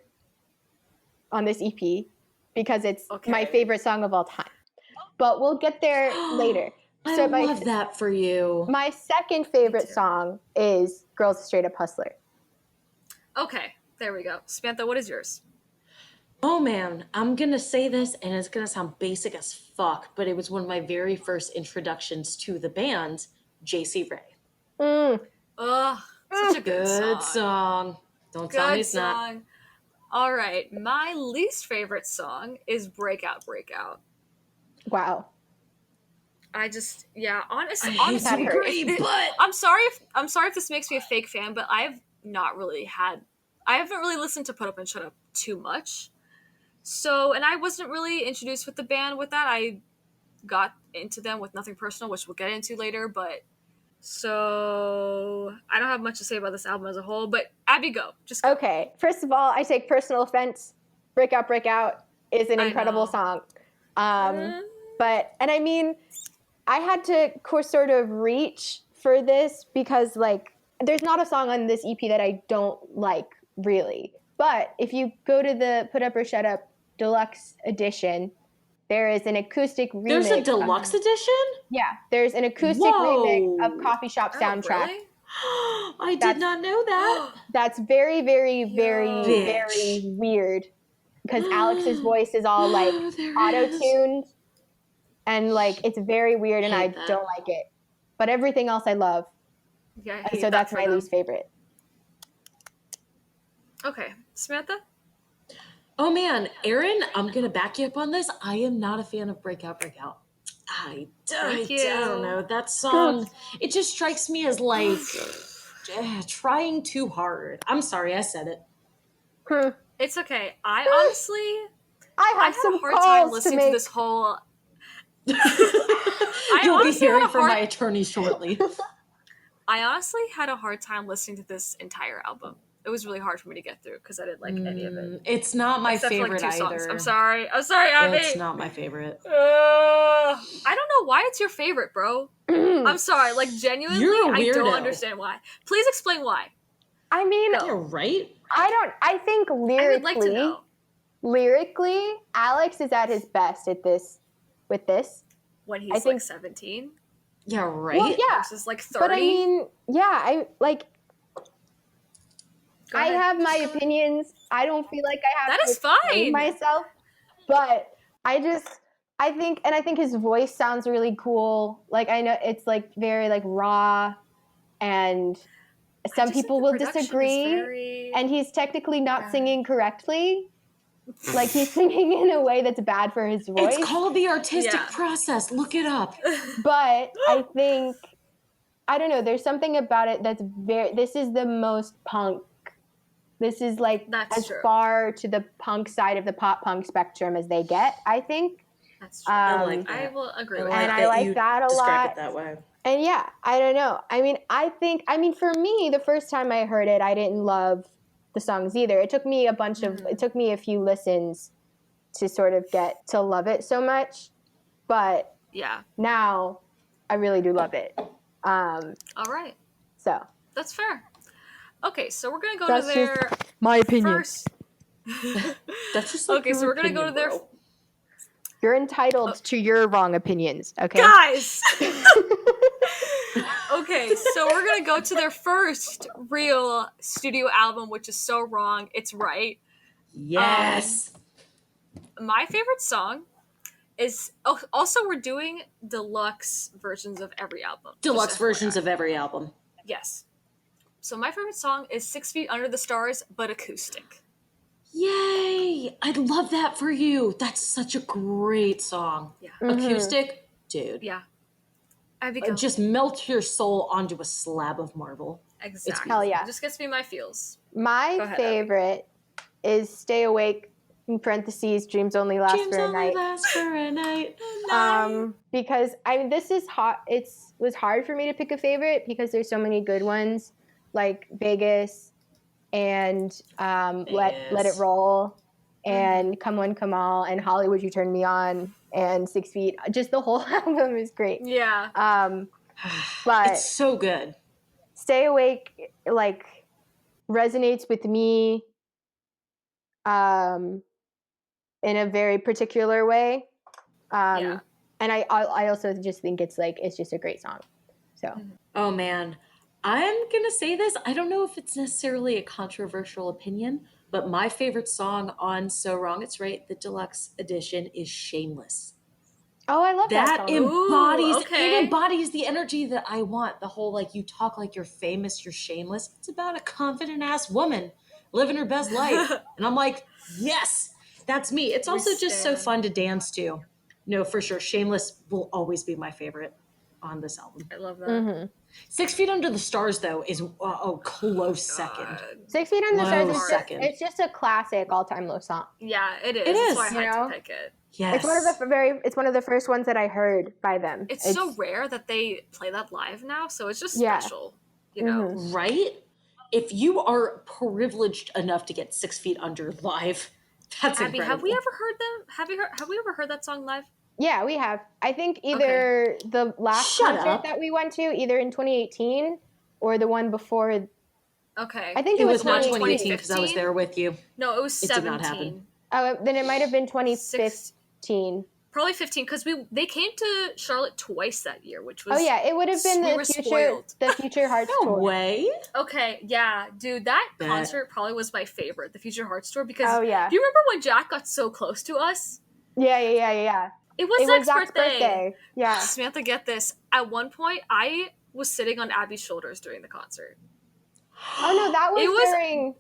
S4: on this EP because it's my
S3: Okay.
S4: favorite song of all time. But we'll get there later.
S2: I
S4: So
S2: love that for you.
S4: my second favorite
S3: too.
S4: song is Girls Straight Up Hustler.
S3: Okay, there we go. Samantha, what is yours?
S2: Oh man, I'm gonna say this and it's gonna sound basic as fuck, but it was one of my very first introductions to the band, JC Ray.
S4: Mm.
S3: Ugh, such a good
S2: Good
S3: song.
S2: song. Don't tell me
S3: Good
S2: it's not.
S3: song. All right, my least favorite song is Breakout Breakout.
S4: Wow.
S3: I just, yeah, honestly,
S2: I hate
S4: to
S2: agree, but
S3: I'm sorry if this makes me a fake fan, but I haven't really listened to Put Up and Shut Up too much. So, and I wasn't really introduced with the band with that. I got into them with Nothing Personal, which we'll get into later, but so I don't have much to say about this album as a whole, but Abby, go. Just go.
S4: Okay. First of all, I take personal offense. Breakout Breakout is an incredible
S3: know.
S4: song. But I mean, I had to sort of reach for this because like there's not a song on this EP that I don't like really. But if you go to the Put Up or Shut Up deluxe edition, there is an acoustic remix.
S2: there's a deluxe edition?
S4: Yeah, there's an acoustic
S2: Whoa.
S4: remix of Coffee Shop Soundtrack.
S3: Really?
S2: I did not know that.
S4: That's very, very, very,
S3: Yo.
S4: very weird because Alex's voice is all like
S2: Oh, there
S4: auto-tuned and like it's very weird and I
S2: Hate that.
S4: don't like it. But everything else I love.
S3: Yeah, I
S4: And
S3: hate
S4: so
S3: that
S4: that's
S3: for
S4: my
S3: them.
S4: least favorite.
S3: Okay, Samantha?
S2: Oh man, Aaron, I'm gonna back you up on this. I am not a fan of Breakout Breakout. I
S3: Thank you.
S2: don't know. That song, it just strikes me as like trying too hard. I'm sorry, I said it.
S3: It's okay. I honestly,
S4: I
S3: I
S4: have
S3: had
S4: some
S3: a hard time
S4: calls to
S3: listening to
S4: make.
S3: this whole.
S2: You'll be
S3: honestly had
S2: hearing
S3: a
S2: from
S3: hard-
S2: my attorney shortly.
S3: I honestly had a hard time listening to this entire album. It was really hard for me to get through because I didn't like any of it.
S2: It's not my
S3: Except for
S2: favorite
S3: like 2 songs.
S2: either.
S3: I'm sorry, Abby.
S2: It's not my favorite.
S3: I don't know why it's your favorite, bro. I'm sorry, like genuinely,
S2: You're a
S3: I don't
S2: weirdo.
S3: understand why. Please explain why.
S4: I mean,
S3: No.
S2: You're right.
S4: I think
S3: I would like to know.
S4: lyrically, Alex is at his best at this with this.
S3: When he's
S4: I think-
S3: like 17
S2: Yeah, right.
S4: Well, yeah.
S3: versus like 30.
S4: But I mean, yeah, I like
S3: Go
S4: I
S3: ahead.
S4: have my opinions. I don't feel like I have
S3: That
S4: to
S3: is
S4: explain
S3: fine.
S4: myself, but I think his voice sounds really cool. Like I know it's like very like raw, and some
S3: just
S4: people
S3: think
S4: will
S3: the production is
S4: disagree.
S3: very-
S4: And he's technically not
S3: Yeah.
S4: singing correctly. Like he's singing in a way that's bad for his voice.
S2: It's called the artistic
S3: Yeah.
S2: process. Look it up.
S4: But I think I don't know. There's something about it that's very. This is the most punk. This is like
S3: That's
S4: as
S3: true.
S4: far to the punk side of the pop punk spectrum as they get. I think.
S3: That's true.
S2: I like
S3: I
S2: that.
S3: will agree
S2: I
S3: with
S2: like
S4: And
S3: that.
S4: I
S2: that
S4: like
S2: you
S4: that a
S2: describe
S4: lot.
S2: it that way.
S4: And yeah, I don't know. I mean, for me, the first time I heard it, I didn't love the songs either. It took me it took me a few listens to sort of get to love it so much. But
S3: Yeah.
S4: now I really do love it.
S3: All right.
S4: So
S3: That's fair. Okay, so we're gonna go
S4: That's
S3: to their
S4: my opinion.
S3: first.
S2: That's just like
S3: Okay, so
S2: your
S3: we're gonna go to
S2: opinion,
S3: their
S2: bro.
S4: You're entitled to your wrong opinions, okay?
S3: guys. Okay, so we're gonna go to their first real studio album, which is So Wrong, It's Right.
S2: Yes.
S3: My favorite song is also we're doing deluxe versions of every album.
S2: Deluxe
S3: just
S2: versions
S3: FYI.
S2: of every album.
S3: Yes. So my favorite song is 6 Feet Under the Stars, but acoustic.
S2: Yay! I love that for you. That's such a great song.
S3: Yeah.
S2: Acoustic, dude.
S3: Yeah. Abigail.
S2: Just melt your soul onto a slab of marble.
S3: Exactly.
S4: Hell yeah.
S3: It just gets me my feels.
S4: My
S3: Go ahead,
S4: favorite is Stay Awake, in parentheses, Dreams Only Last
S2: Dreams
S4: for a
S2: only
S4: Night.
S2: last for a night.
S4: Because this is hot. Was hard for me to pick a favorite because there's so many good ones. like Vegas and Let It
S2: Vegas.
S4: Roll and Come One Come All and Hollywood You Turn Me On and 6 Feet. Just the whole album is great.
S3: Yeah.
S4: But
S2: It's so good.
S4: Stay Awake like resonates with me in a very particular way.
S3: Yeah.
S4: And I also just think it's just a great song. So
S2: Oh man, I'm gonna say this. I don't know if it's necessarily a controversial opinion, but my favorite song on So Wrong It's Right, the deluxe edition, is Shameless.
S4: oh, I love that
S2: That
S4: song.
S2: embodies
S3: Ooh, okay.
S2: it embodies the energy that I want. The whole like you talk like you're famous, you're shameless. It's about a confident ass woman living her best life. And I'm like, yes, that's me. It's also just so
S3: stand.
S2: fun to dance to. No, for sure. Shameless will always be my favorite on this album.
S3: I love that.
S4: Mm-hmm.
S2: 6 Feet Under the Stars, though, is a close second.
S4: 6 Feet Under the Stars
S2: Close
S4: is
S2: second.
S4: it's just a classic all-time love song.
S3: Yeah, it is.
S2: It is.
S3: That's why I had to pick it.
S2: Yes.
S4: It's one of the first ones that I heard by them.
S3: It's so rare that they play that live now, so it's just
S4: Yeah.
S3: special, you know.
S2: Right? If you are privileged enough to get 6 Feet Under live, that's
S3: Abby,
S2: incredible.
S3: have we ever heard them? Have we ever heard that song live?
S4: Yeah, we have. I think either the last
S2: Shut
S4: concert
S2: up.
S4: that we went to, either in 2018 or the one before.
S3: Okay.
S4: I think
S2: It was not
S4: 2018
S2: 2018 because I was there with you.
S3: No, it was
S2: It did not
S3: 17.
S2: happen.
S4: Oh, then it might have been 2015.
S3: Probably 15 because they came to Charlotte twice that year, which was
S4: Oh yeah, it would have been
S3: we were spoiled.
S4: the Future Hearts
S2: No
S4: tour.
S2: way.
S3: Okay, yeah, dude, that
S2: Bet.
S3: concert probably was my favorite, the Future Hearts tour, because
S4: Oh yeah,
S3: do you remember when Jack got so close to us?
S4: yeah.
S3: It was
S4: It was
S3: Zach's
S4: Zach's birthday. Yeah.
S3: Samantha, get this. At one point, I was sitting onAbby's shoulders during the concert.
S4: Oh no, that was
S3: Aaron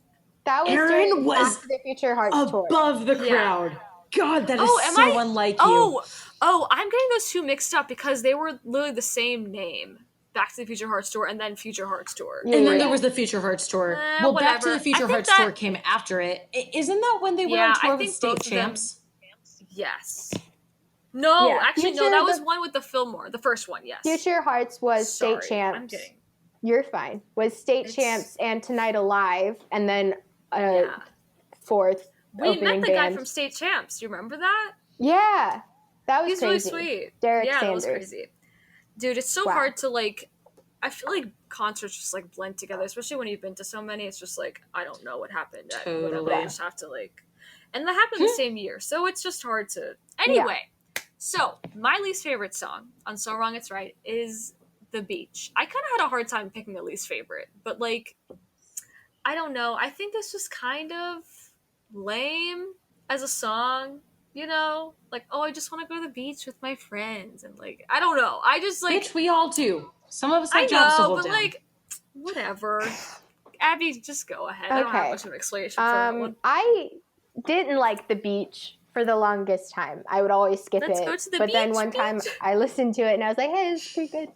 S4: during
S2: was
S4: Back to the Future Hearts tour.
S2: Above the crowd. God, that is so unlike you.
S3: Oh, I'm getting those two mixed up because they were literally the same name. Back to the Future Hearts tour and then Future Hearts tour.
S2: And then there was the Future Hearts tour. Well, Back to
S3: whatever.
S2: the Future
S3: I think
S2: Hearts tour came after it. Isn't that when they went on tour
S3: I
S2: with
S3: think
S2: State
S3: both of them-
S2: Champs?
S3: Yes. No,
S4: Yeah.
S3: actually,
S4: Future-
S3: that was one with the Fillmore, the first one, yes.
S4: Future Hearts was
S3: Sorry,
S4: State Champs.
S3: I'm kidding.
S4: You're fine. Was State Champs and Tonight Alive, and then fourth
S3: We
S4: opening
S3: met the
S4: band.
S3: guy from State Champs. Do you remember that?
S4: Yeah, that was
S3: He's
S4: crazy.
S3: really sweet.
S4: Derek
S3: yeah,
S4: Sanders.
S3: that was crazy. Dude, it's so
S4: Wow.
S3: hard to I feel like concerts just blend together, especially when you've been to so many. It's just I don't know what happened.
S2: Totally.
S3: I just have to and that happened the same year, so it's just hard to. Anyway, so my least favorite song on So Wrong It's Right is The Beach. I kind of had a hard time picking a least favorite, but I don't know. I think this was kind of lame as a song. You know, oh, I just want to go to the beach with my friends, and I don't know. I just
S2: Which we all do. Some of us
S3: I
S2: have jobs to
S3: know,
S2: hold
S3: but
S2: down.
S3: whatever. Abby, just go ahead. I don't have
S4: Okay.
S3: much of an explanation for that one.
S4: I didn't like The Beach for the longest time. I would always skip
S3: Let's
S4: it.
S3: go to the
S4: but then
S3: beach,
S4: one time
S3: beach.
S4: I listened to it and I was like, hey, this is pretty good.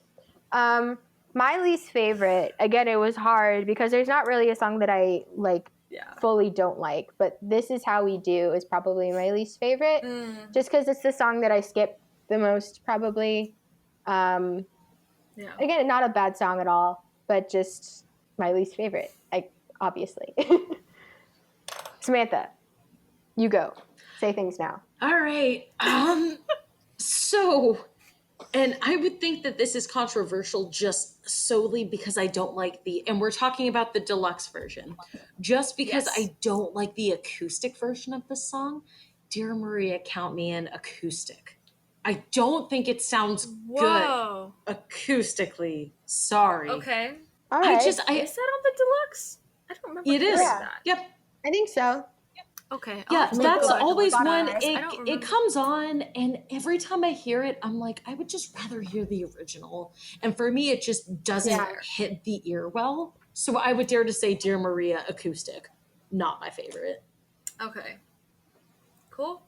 S4: My least favorite, again, it was hard because there's not really a song that I fully don't like, but This Is How We Do is probably my least favorite, just because it's the song that I skip the most, probably. Again, not a bad song at all, but just my least favorite, obviously. Samantha, you go. Say things now.
S2: All right. So, and I would think that this is controversial just solely because I don't like and we're talking about the deluxe version, just because I don't like the acoustic version of the song. Dear Maria, Count Me In acoustic. I don't think it sounds good acoustically. Sorry.
S3: Okay.
S4: All right.
S3: Is that on the deluxe? I don't remember.
S2: It is.
S3: That.
S2: Yep.
S4: I think so.
S3: Okay.
S2: Yeah, that's always
S4: look
S2: one.
S4: back.
S2: It comes on, and every time I hear it, I'm like, I would just rather hear the original. And for me, it just doesn't hit the ear well. So I would dare to say Dear Maria acoustic, not my favorite.
S3: Okay. Cool.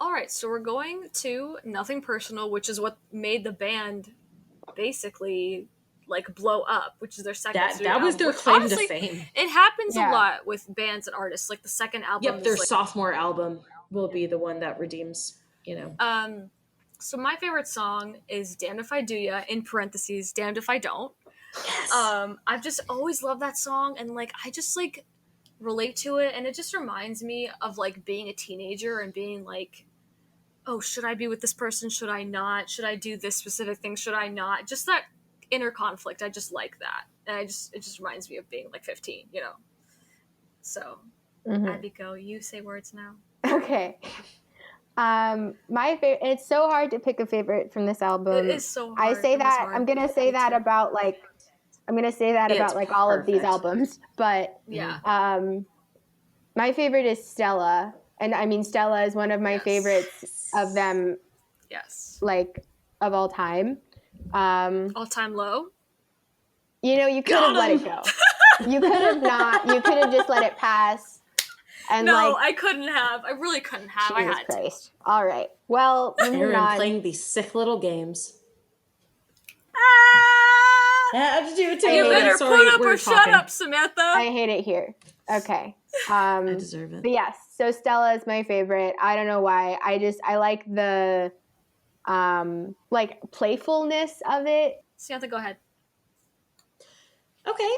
S3: All right, so we're going to Nothing Personal, which is what made the band basically blow up, which is their second studio
S2: that was
S3: album,
S2: their
S3: which,
S2: claim
S3: honestly,
S2: to fame.
S3: It happens a lot with bands and artists. The second album
S2: Yep, their
S3: is
S2: sophomore album will be the one that redeems,
S3: So my favorite song is Damned If I Do Ya, in parentheses, Damned If I Don't.
S2: Yes.
S3: I've just always loved that song, and like I just like relate to it, and it just reminds me of like being a teenager and being like, oh, should I be with this person? Should I not? Should I do this specific thing? Should I not? Just that inner conflict. I just like that. And it just reminds me of being like 15, you know? So, Abby, go. You say words now.
S4: Okay. My favorite, it's so hard to pick a favorite from this album.
S3: It is so hard.
S4: I say that, I'm going to say
S3: Me
S4: that
S3: too.
S4: about like, I'm going to say that about like all of these
S2: perfect.
S4: albums, but
S3: Yeah.
S4: my favorite is Stella. And I mean, Stella is one of my favorites of them,
S3: Yes.
S4: like, of all time.
S3: All time low?
S4: You know, you could have let it go. You could have not. You could have just let it pass. And
S3: No,
S4: like,
S3: I couldn't have. I really couldn't have. I
S4: Jesus
S3: had
S4: Christ. All right. Well, moving
S2: Aaron
S4: on.
S2: playing these sick little games.
S3: to. Ah!
S2: I have to do it
S3: You
S2: together.
S3: better
S2: Sorry,
S3: put up
S2: we're
S3: or shut
S2: talking.
S3: up, Samantha.
S4: I hate it here. Okay.
S2: I deserve it.
S4: But yes, so Stella is my favorite. I don't know why. I like the like playfulness of it.
S3: Samantha, go ahead.
S2: Okay.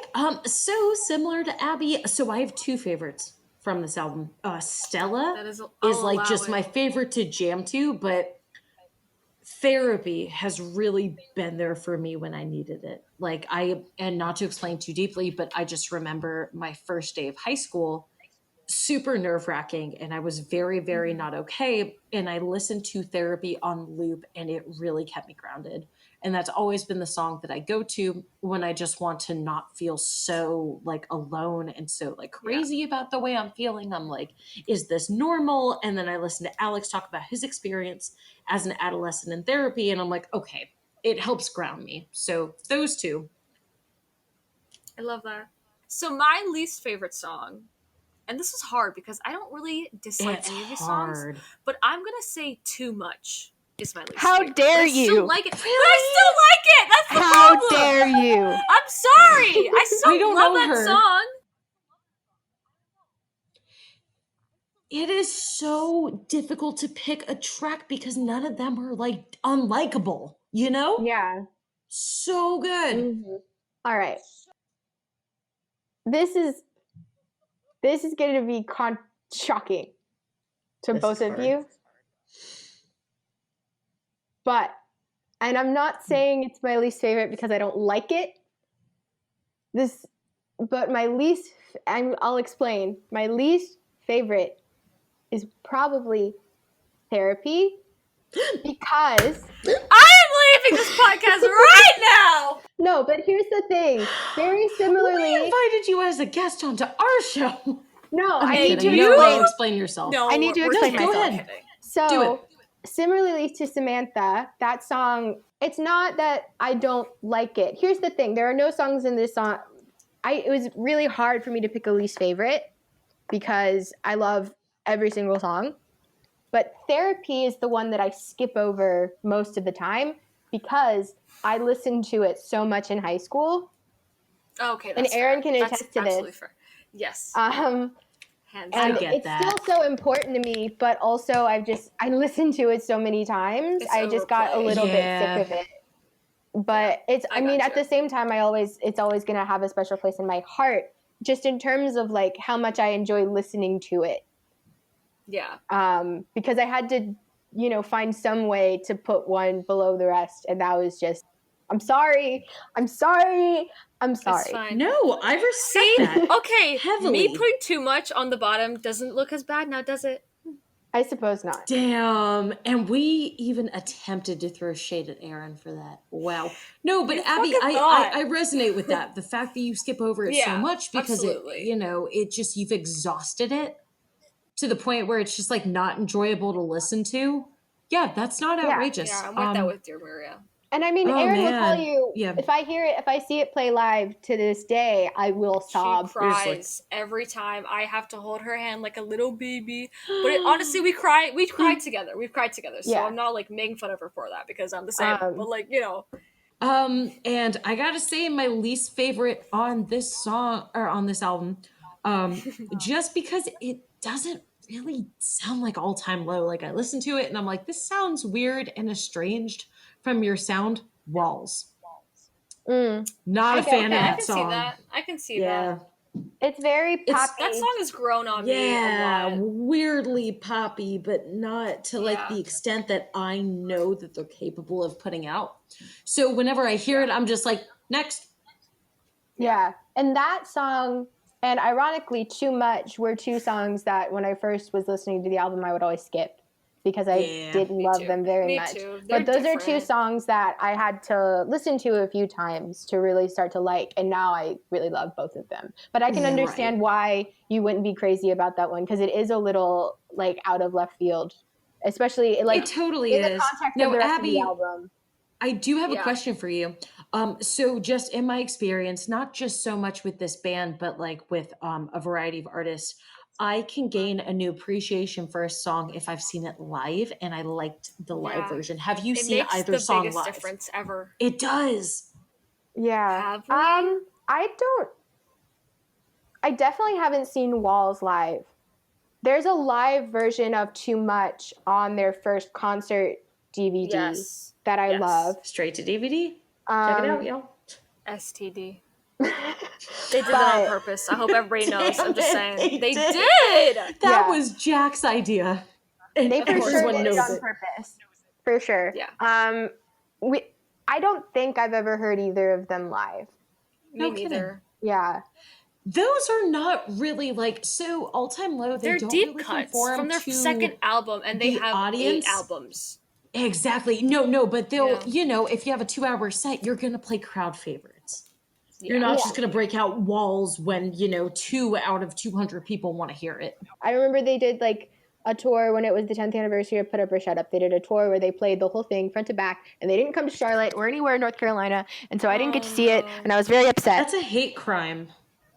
S2: So similar to Abby. So I have two favorites from this album. Stella
S3: That is
S2: like just my favorite to jam to, but Therapy has really been there for me when I needed it. Like and not to explain too deeply, but I just remember my first day of high school, super nerve-wracking, and I was very, very not okay. And I listened to Therapy on loop, and it really kept me grounded. And that's always been the song that I go to when I just want to not feel so like alone and so like crazy about the way I'm feeling. I'm like, is this normal? And then I listen to Alex talk about his experience as an adolescent in therapy, and I'm like, okay, it helps ground me. So those two.
S3: I love that. So my least favorite song, and this is hard because I don't really dislike any of these songs, but I'm gonna say Too Much is my least
S4: How
S3: favorite.
S4: dare
S3: But I
S4: you?
S3: still like it. But I still like it. That's the
S4: How
S3: problem.
S4: dare you?
S3: I'm sorry. I still
S2: I don't
S3: love
S2: know
S3: that
S2: her.
S3: song.
S2: It is so difficult to pick a track because none of them are like unlikable, you know?
S4: Yeah.
S2: So good.
S4: Mhm. All right. This is going to be shocking to
S2: This
S4: both
S2: is
S4: of
S2: hard.
S4: you. But, and I'm not saying it's my least favorite because I don't like it. But my least, I'll explain. My least favorite is probably Therapy because
S3: I am leaving this podcast right now.
S4: no, but here's the thing. Very
S2: We
S4: similarly,
S2: invited you as a guest onto our show.
S4: no,
S2: I'm
S4: I need
S2: kidding.
S4: to
S2: You
S4: explain.
S2: explain yourself.
S3: No,
S4: I need to
S3: we're
S4: explain
S3: kidding.
S2: go
S4: myself.
S2: ahead.
S3: Kidding.
S4: So,
S2: Do it.
S4: similarly to Samantha, that song, it's not that I don't like it. Here's the thing. There are no songs in this song. It was really hard for me to pick a least favorite because I love every single song. But Therapy is the one that I skip over most of the time because I listened to it so much in high school.
S3: Okay,
S4: And
S3: that's
S4: Aaron
S3: fair.
S4: can
S3: That's
S4: attest to
S3: absolutely
S4: this.
S3: fair. Yes.
S4: Hands
S3: Hands
S2: I
S4: and
S3: down.
S2: get
S4: it's
S2: that.
S4: still so important to me, but also I listened to it so many times.
S3: It's
S4: I just got a
S3: overplayed.
S4: little bit
S2: Yeah.
S4: sick of it. But
S3: I
S4: at
S3: gotcha.
S4: the same time, it's always going to have a special place in my heart, just in terms of like how much I enjoy listening to it.
S3: Yeah.
S4: Because I had to, find some way to put one below the rest. And that was just, I'm sorry.
S3: It's fine.
S2: No, I respect
S3: See?
S2: that.
S3: Okay,
S2: Heavily.
S3: me putting Too Much on the bottom doesn't look as bad now, does it?
S4: I suppose not.
S2: Damn. And we even attempted to throw shade at Aaron for that. Wow. No, but
S3: You
S2: Abby,
S3: fucking thought.
S2: I resonate with that. The fact that you skip over it so
S3: Yeah,
S2: much because
S3: absolutely.
S2: it just, you've exhausted it to the point where it's just like not enjoyable to listen to. Yeah, that's not outrageous.
S3: Yeah, I'm with that with Dear Maria.
S4: And I mean,
S2: Oh,
S4: Aaron will tell
S2: man.
S4: you,
S2: Yeah.
S4: if I see it play live to this day, I will sob.
S3: She cries every time. I have to hold her hand like a little baby. But honestly, we cried together. We've cried together. So
S4: Yeah.
S3: I'm not like making fun of her for that because I'm the same. But like,
S2: And I gotta say my least favorite on this song or on this album, just because it doesn't really sound like All Time Low. Like I listen to it and I'm like, this sounds weird and estranged from your sound. Walls. Not a fan of
S3: I
S2: that
S3: can
S2: song.
S3: see that. I can see
S2: Yeah.
S3: that.
S4: It's very poppy.
S3: That song has grown on me a
S2: Yeah,
S3: lot.
S2: weirdly poppy, but not to like
S3: Yeah.
S2: the extent that I know that they're capable of putting out. So whenever I hear it, I'm just like, next.
S4: Yeah. And that song, and ironically, Too Much were two songs that when I first was listening to the album, I would always skip because I
S2: Yeah.
S4: didn't
S3: Me
S4: love
S3: too.
S4: them very
S3: Me
S4: much.
S3: too.
S4: But
S3: They're
S4: those are two
S3: different.
S4: songs that I had to listen to a few times to really start to like. And now I really love both of them. But I can understand why you wouldn't be crazy about that one because it is a little like out of left field, especially like
S2: It totally
S4: in the
S2: is.
S4: context
S2: Now,
S4: of the rest
S2: Abby,
S4: of the album.
S2: I do have a
S3: Yeah.
S2: question for you. So just in my experience, not just so much with this band, but like with a variety of artists, I can gain a new appreciation for a song if I've seen it live and I liked the live
S3: Yeah.
S2: version. Have you
S3: It
S2: seen
S3: makes
S2: either
S3: the
S2: song
S3: biggest
S2: live?
S3: difference ever.
S2: It does.
S4: Yeah.
S3: Have we?
S4: I definitely haven't seen Walls live. There's a live version of Too Much on their first concert DVD
S3: Yes.
S4: that I love.
S2: Straight to DVD. Check it out, yo.
S3: STD. They did that on purpose. I hope everybody knows. I'm just saying. They did!
S2: That was Jack's idea. And
S4: They for sure
S2: everyone
S4: did it
S2: knows
S4: on purpose. For sure.
S3: Yeah.
S4: I don't think I've ever heard either of them live.
S3: Me
S2: kidding.
S3: neither.
S4: Yeah.
S2: Those are not really like so all time low.
S3: They're
S2: don't
S3: deep
S2: really
S3: cuts
S2: conform
S3: from their
S2: to
S3: second album, and they
S2: the
S3: have
S2: audience.
S3: 8 albums.
S2: Exactly. No, but they'll,
S3: Yeah.
S2: if you have a 2-hour set, you're going to play crowd favorites.
S3: Yeah.
S2: You're not just going to break out walls when, 2 out of 200 people want to hear it.
S4: I remember they did like a tour when it was the 10th anniversary of Put Up or Shut Up. They did a tour where they played the whole thing front to back, and they didn't come to Charlotte or anywhere in North Carolina, and so I didn't get to see it, and I was very upset.
S2: That's a hate crime.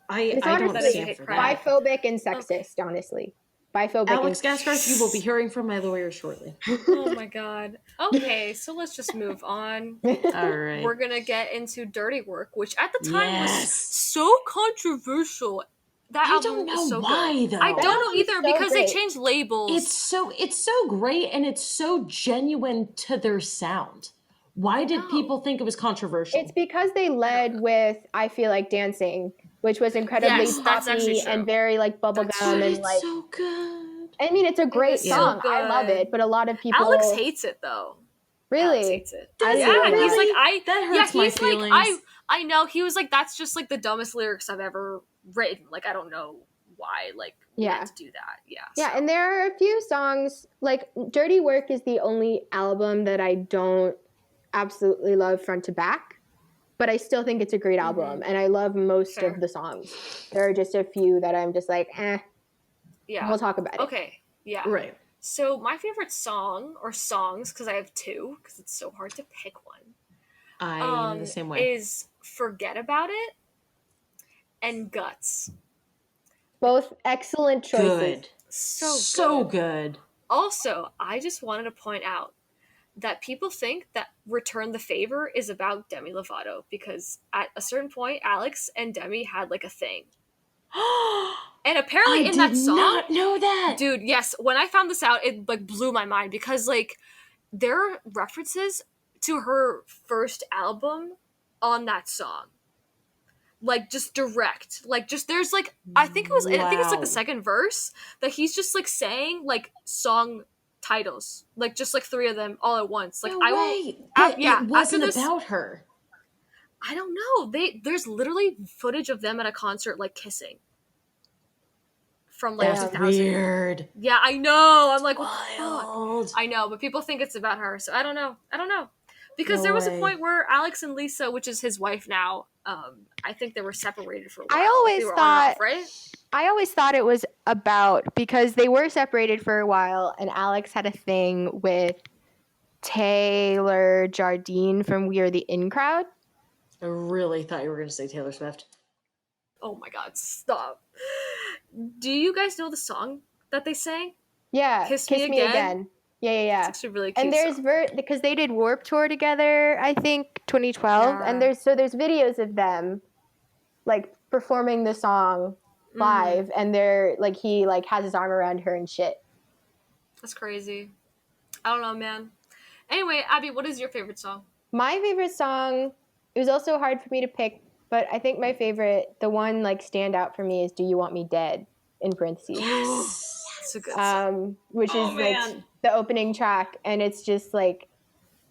S2: I don't
S4: honestly
S2: stand for that.
S4: biphobic and sexist, honestly. Biphobic.
S2: Alex Gaskarth, you will be hearing from my lawyer shortly.
S3: Oh my god. Okay, so let's just move on.
S2: All right.
S3: We're gonna get into Dirty Work, which at the time was
S2: Yes.
S3: so controversial. That
S2: I
S3: album
S2: don't
S3: was
S2: know
S3: so
S2: why,
S3: good.
S2: though.
S3: I don't know
S4: album's
S3: either
S4: so
S3: because they
S4: great.
S3: changed labels.
S2: It's so great and it's so genuine to their sound. Why did people think it was controversial?
S4: It's because they led with I Feel Like Dancing, which was incredibly
S3: Yes, that's actually
S4: poppy
S3: true.
S4: and very like bubblegum and
S2: it's
S4: like
S2: so good.
S4: I mean it's a great
S3: was so
S4: song. I love
S3: good.
S4: it, but a lot of people
S3: Alex hates it though.
S4: really
S3: Alex hates it.
S4: I
S2: Does
S4: didn't
S2: he
S4: know
S3: He's
S2: really?
S3: like
S2: That hurts my
S3: he's like
S2: feelings.
S3: I know he was like that's just like the dumbest lyrics I've ever written. Like I don't know why like we had to do that.
S4: Yeah, and there are a few songs like Dirty Work is the only album that I don't absolutely love front to back, but I still think it's a great album and I love most of the songs. There are just a few that I'm just like,
S3: yeah.
S4: We'll talk about it.
S3: Okay, yeah.
S2: Right.
S3: So my favorite song or songs, because I have two, because it's so hard to pick one.
S2: I'm the same way.
S3: Is Forget About It and Guts.
S4: Both excellent choices.
S2: Good.
S3: So
S2: good.
S3: Also, I just wanted to point out that people think that Return the Favor is about Demi Lovato because at a certain point, Alex and Demi had like a thing. And apparently in that song,
S2: I did not know that.
S3: dude, yes, when I found this out, it like blew my mind because like there are references to her first album on that song. Like just direct. Like just there's like I think it's like the second verse that he's just like saying like song titles. Like just like 3 of them all at once. Like
S2: No
S3: I
S2: way.
S3: will yeah,
S2: it wasn't
S3: after this,
S2: about her.
S3: I don't know. There's literally footage of them at a concert like kissing. From like 2000.
S2: Weird.
S3: Yeah, I know. I'm like,
S2: Wild.
S3: I know, but people think it's about her, so I don't know. Because there was a point where Alex and Lisa, which is his wife now, I think they were separated for a while.
S4: I always
S3: They were on and off, right?
S4: I always thought it was about because they were separated for a while and Alex had a thing with Taylor Jardine from We Are the In Crowd.
S2: I really thought you were going to say Taylor Swift.
S3: Oh my god, stop. Do you guys know the song that they sang?
S4: Yeah,
S3: Kiss Me Again?
S4: Yeah.
S3: It's actually really cute.
S4: And there's because they did Warped Tour together, I think 2012, and there's videos of them like performing the song live, and they're like he like has his arm around her and shit.
S3: That's crazy. I don't know, man. Anyway, Abby, what is your favorite song?
S4: My favorite song It was also hard for me to pick, but I think my favorite, the one like standout for me is "Do You Want Me Dead?" in parentheses.
S3: It's a good song.
S4: Which is like the opening track, and it's just like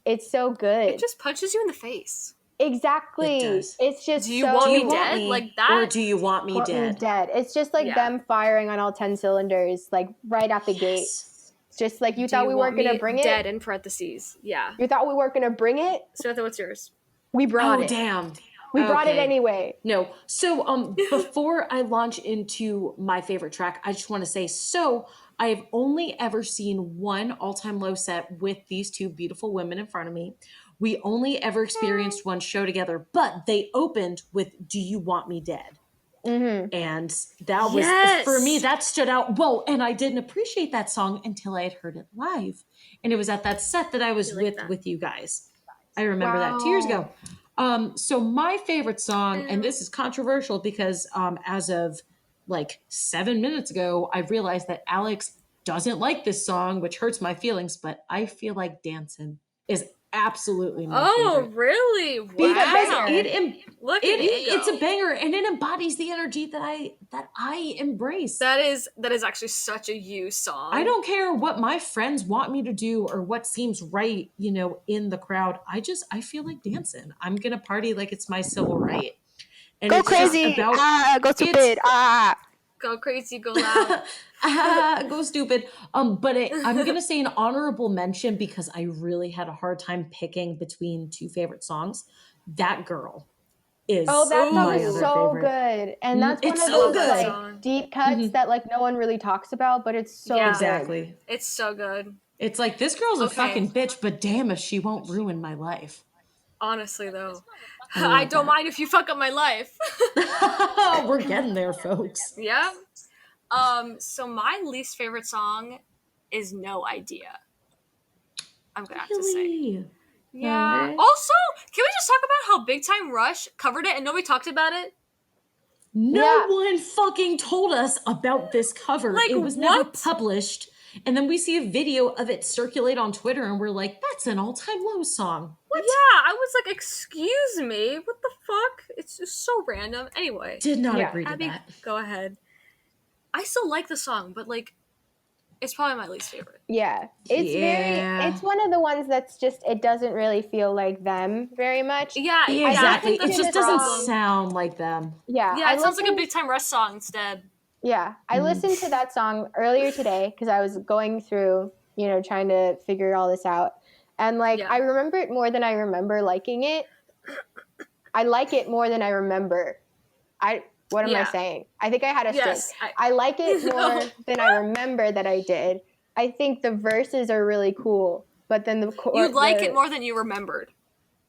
S4: it's so good.
S3: It just punches you in the face.
S4: Exactly.
S2: It does.
S4: It's just
S3: Do you
S4: so
S3: want me
S2: want
S3: dead?
S2: me,
S3: Like that?
S2: or do you want me
S4: want me
S2: dead?
S4: dead. It's just like
S3: Yeah.
S4: them firing on all 10 cylinders, like right out the gate.
S2: Yes.
S4: Just like you
S3: Do
S4: thought
S3: you
S4: we
S3: want
S4: weren't gonna
S3: me
S4: bring
S3: dead
S4: it.
S3: in parentheses. Yeah.
S4: You thought we weren't gonna bring it.
S3: Samantha, what's yours?
S4: We brought
S2: Oh,
S4: it.
S2: damn.
S4: We brought it
S2: Okay.
S4: anyway.
S2: No. So before I launch into my favorite track, I just want to say, so I have only ever seen one all-time low set with these two beautiful women in front of me. We only ever experienced one show together, but they opened with "Do You Want Me Dead?"
S4: Mm-hmm.
S2: And that was,
S3: Yes!
S2: for me, that stood out. Well, and I didn't appreciate that song until I had heard it live. And it was at that set that I was with you guys. I remember that 2 years ago. So my favorite song, and this is controversial because as of like 7 minutes ago, I realized that Alex doesn't like this song, which hurts my feelings, but I Feel Like Dancing is absolutely my favorite.
S3: Really? Wow.
S2: Because
S3: Look at you
S2: it's
S3: go.
S2: a banger, and it embodies the energy that I embrace.
S3: That is actually such a you song.
S2: I don't care what my friends want me to do or what seems right, in the crowd. I feel like dancing. I'm gonna party like it's my civil right. And
S4: Go
S2: it's just
S4: crazy.
S2: about
S4: Go stupid.
S3: Go crazy, go loud.
S2: go stupid. But I'm gonna say an honorable mention because I really had a hard time picking between two favorite songs. That Girl is
S4: Oh, that song
S2: my
S4: is
S2: other
S4: so
S2: favorite.
S4: good. And that's one
S2: It's
S4: of
S2: so
S4: those
S2: good.
S4: like deep cuts that like no one really talks about, but it's so good.
S2: Exactly.
S3: It's so good.
S2: It's like, this girl's a
S3: Okay.
S2: fucking bitch, but damn if she won't ruin my life.
S3: Honestly, though,
S2: I
S3: I don't mind if you fuck up my life.
S2: We're getting there, folks.
S3: Yeah. So my least favorite song is No Idea. I'm gonna have to say.
S2: Really?
S3: Yeah.
S2: Okay.
S3: Also, can we just talk about how Big Time Rush covered it and nobody talked about it?
S2: No one fucking told us about this cover.
S3: Like,
S2: it was never
S3: what?
S2: published. And then we see a video of it circulate on Twitter and we're like, that's an all-time low song. What?
S3: Yeah, I was like, excuse me, what the fuck? It's just so random. Anyway.
S2: Did not
S4: Yeah.
S2: agree to
S3: Abby,
S2: that.
S3: go ahead. I still like the song, but like, it's probably my least favorite.
S4: Yeah. It's one of the ones that's just, it doesn't really feel like them very much.
S3: Yeah,
S2: Exactly.
S3: I think
S2: It just
S3: that's
S2: doesn't sound like them.
S4: Yeah.
S3: Yeah, it sounds like a Big Time Rush song instead.
S4: Yeah. I listened to that song earlier today because I was going through, trying to figure all this out. And like, I remember it more than I remember liking it. I like it more than I remember. What am I saying? I think I had a stroke.
S3: Yes,
S4: I like it more than I remember that I did. I think the verses are really cool, but then
S3: you like it more than you remembered.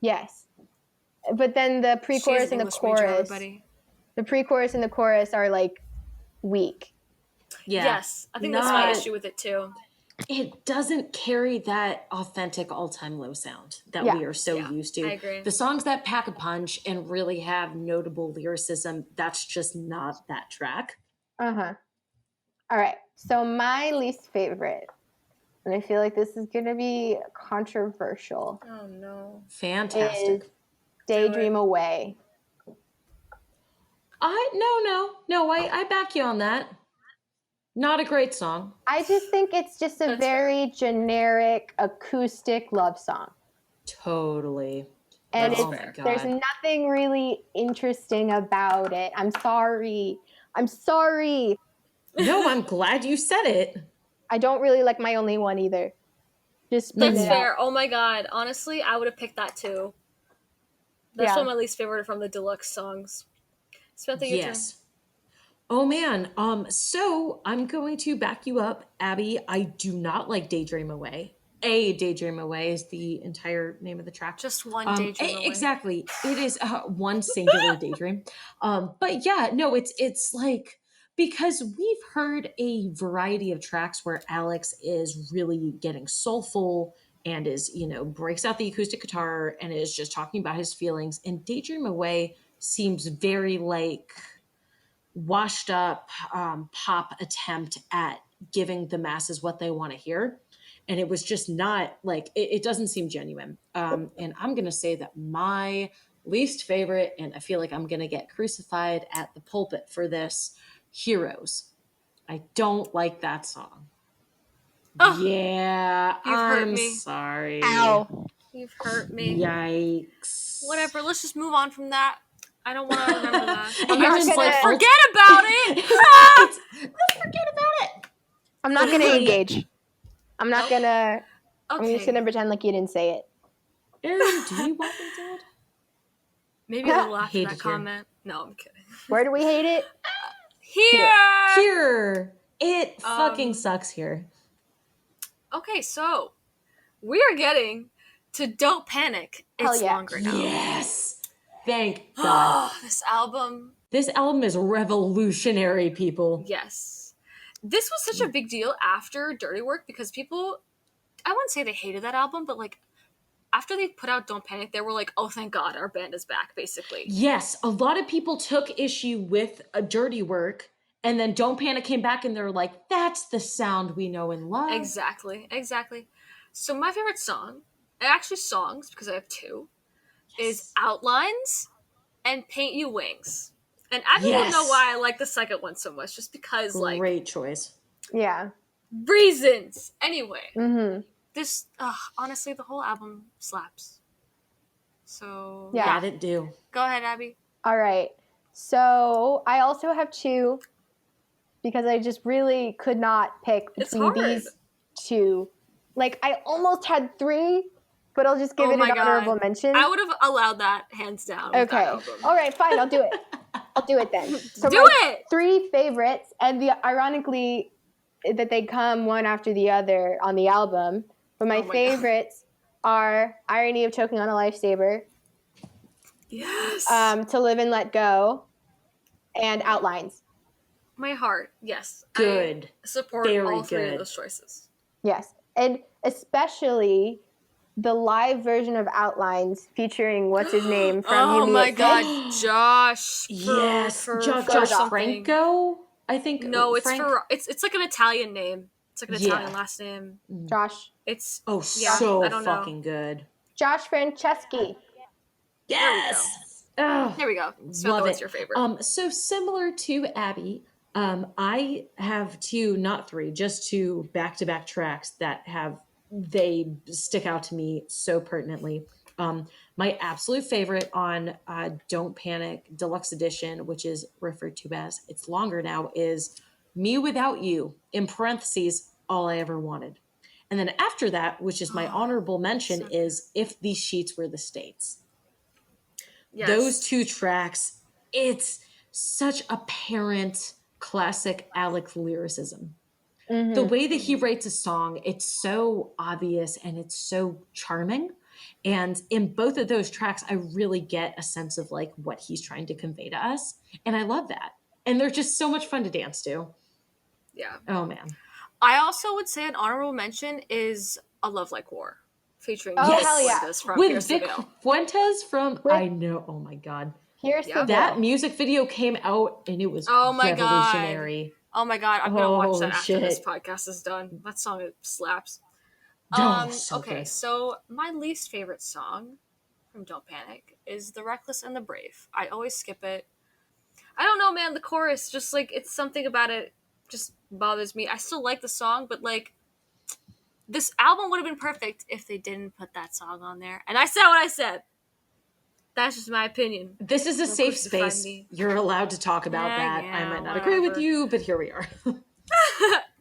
S4: Yes, but then the pre-chorus and the chorus, the pre-chorus and the chorus are like weak.
S2: Yeah.
S3: Yes, I think that's my issue with it too.
S2: It doesn't carry that authentic all-time low sound that we are so used to.
S3: I agree.
S2: The songs that pack a punch and really have notable lyricism, that's just not that track.
S4: Uh-huh. All right. So my least favorite, and I feel like this is going to be controversial.
S3: Oh no.
S2: Fantastic.
S4: Is Daydream Away.
S2: I back you on that. Not a great song.
S4: I just think it's just a very generic acoustic love song.
S2: Totally.
S4: And
S2: there's
S4: nothing really interesting about it. I'm sorry.
S2: No, I'm glad you said it.
S4: I don't really like My Only One either. Just
S3: That's fair. Oh my god. Honestly, I would have picked that too. That's one of my least favorite from the deluxe songs. Samantha, your turn.
S2: Oh man. So I'm going to back you up, Abby. I do not like Daydream Away. Daydream Away is the entire name of the track.
S3: Just one daydream away.
S2: Exactly. It is one singular daydream. But yeah, no, it's like, because we've heard a variety of tracks where Alex is really getting soulful and is, breaks out the acoustic guitar and is just talking about his feelings. And Daydream Away seems very like washed up pop attempt at giving the masses what they want to hear. And it was just not like, it doesn't seem genuine. And I'm going to say that my least favorite, and I feel like I'm going to get crucified at the pulpit for this, Heroes. I don't like that song.
S3: Oh,
S2: Yeah,
S3: you've hurt
S2: I'm
S3: me.
S2: sorry.
S4: Ow.
S3: You've hurt me.
S2: Yikes.
S3: Whatever, let's just move on from that. I don't want to remember that.
S2: And
S4: not
S2: Aaron's
S4: gonna-
S3: Forget about it!
S2: Let's forget about it.
S4: I'm not gonna
S2: Literally.
S4: engage. I'm not
S3: Nope.
S4: gonna. I'm
S3: Okay.
S4: just gonna pretend like you didn't say it.
S2: Aaron, do you want me dead?
S3: Maybe a little after
S2: Hate
S3: that
S2: it here.
S3: comment. No, I'm kidding.
S4: Where do we hate it?
S3: Here!
S2: Here. It fucking sucks here.
S3: Okay, so we are getting to Don't Panic.
S4: Hell
S3: It's
S4: yeah.
S3: longer now.
S2: Yes. Thank God.
S3: This album,
S2: This album is revolutionary, people.
S3: yes. This was such a big deal after Dirty Work because people, I wouldn't say they hated that album, but like after they put out Don't Panic, they were like, oh, thank God, our band is back, basically.
S2: Yes, a lot of people took issue with a Dirty Work, and then Don't Panic came back and they're like, that's the sound we know and love.
S3: Exactly. So my favorite song, actually songs, because I have two, is Outlines and Paint You Wings. And I don't know why I like the second one so much, just because, like,
S2: Great choice.
S4: Yeah.
S3: reasons. Anyway,
S4: Mm-hmm.
S3: this, honestly, the whole album slaps. So,
S4: Yeah.
S2: Got it do.
S3: Go ahead, Abby.
S4: All right. So I also have two because I just really could not pick
S3: It's
S4: between
S3: hard.
S4: these two. Like I almost had three, but I'll just give
S3: Oh
S4: it
S3: my
S4: an
S3: God.
S4: honorable mention.
S3: I would have allowed that hands down. With
S4: Okay.
S3: That album.
S4: All right, fine. I'll do it. I'll do it then. So
S3: Do
S4: my
S3: it!
S4: three favorites, and ironically that they come one after the other on the album. But my
S3: Oh my God.
S4: favorites are "Irony of Choking on a Lifesaver,"
S3: Yes.
S4: "To Live and Let Go," and "Outlines."
S3: My heart. Yes.
S2: Good.
S3: I support
S2: Very
S3: all three
S2: good.
S3: of those choices.
S4: Yes, and especially the live version of "Outlines" featuring what's his name from
S3: Oh
S4: You Me
S3: my
S4: at
S3: God,
S4: Six.
S3: Josh.
S2: Yes. Josh
S3: something.
S2: Franco, I think.
S3: No, it's
S2: Frank?
S3: it's like an Italian name. It's like an
S2: Yeah.
S3: Italian last name.
S4: Josh
S3: It's
S2: Oh,
S3: Yeah,
S2: so
S3: I don't know.
S2: fucking good.
S4: Franceschi.
S2: Yes. Oh,
S3: There we go. So
S2: love
S3: what's
S2: it.
S3: your favorite?
S2: So similar to Abby, I have two, not three, just two back-to-back tracks that they stick out to me so pertinently. My absolute favorite on Don't Panic Deluxe Edition, which is referred to as, it's longer now, is Me Without You, in parentheses, All I Ever Wanted. And then after that, which is my honorable mention,
S3: so
S2: is If These Sheets Were the States.
S3: Yes.
S2: Those two tracks, it's such apparent classic Alex lyricism.
S4: Mm-hmm.
S2: The way that he writes a song, it's so obvious and it's so charming. And in both of those tracks, I really get a sense of like what he's trying to convey to us. And I love that. And they're just so much fun to dance to.
S3: Yeah.
S2: Oh man.
S3: I also would say an honorable mention is A Love Like War, featuring
S4: Oh,
S3: Vic
S4: hell yeah.
S3: Fuentes from
S2: With
S3: Pierce the
S2: Vic
S3: Veil.
S2: Fuentes from,
S4: With-
S2: I know, oh my God.
S4: Here's
S3: Yeah.
S4: the
S2: That
S4: deal.
S2: music video came out and it was
S3: Oh my God.
S2: revolutionary.
S3: Oh my God, I'm gonna watch that
S2: Oh,
S3: after this
S2: shit.
S3: podcast is done. That song slaps.
S2: Oh, so
S3: Okay,
S2: good.
S3: so my least favorite song from Don't Panic is The Reckless and the Brave. I always skip it. I don't know, man, the chorus, just like, it's something about it just bothers me. I still like the song, but like, this album would have been perfect if they didn't put that song on there. And I said what I said. That's just my opinion.
S2: This is a
S3: Don't
S2: safe
S3: crucify
S2: space.
S3: me.
S2: You're allowed to talk about
S3: Yeah,
S2: that.
S3: yeah,
S2: I might not agree with
S3: whatever.
S2: you, but here we are. Agree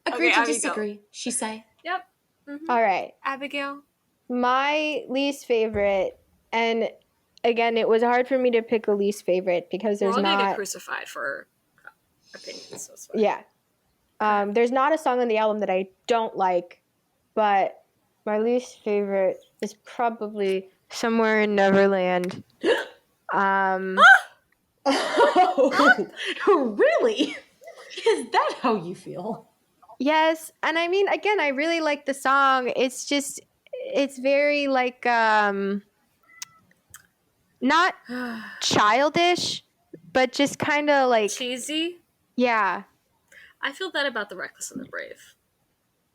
S3: Okay,
S2: to
S3: Abby, go.
S2: disagree, she say.
S3: Yep. Mhm.
S4: All right.
S3: Abigail.
S4: My least favorite, and again, it was hard for me to pick a least favorite because
S3: We're
S4: there's
S3: all gonna get
S4: not.
S3: crucified for opinions, so it's fine.
S4: Yeah. There's not a song on the album that I don't like, but my least favorite is probably Somewhere in Neverland.
S2: Oh, really? Is that how you feel?
S4: Yes, and I mean, again, I really like the song. It's just, it's very like, not childish, but just kind of like,
S3: Cheesy.
S4: yeah,
S3: I feel that about The Reckless and the Brave.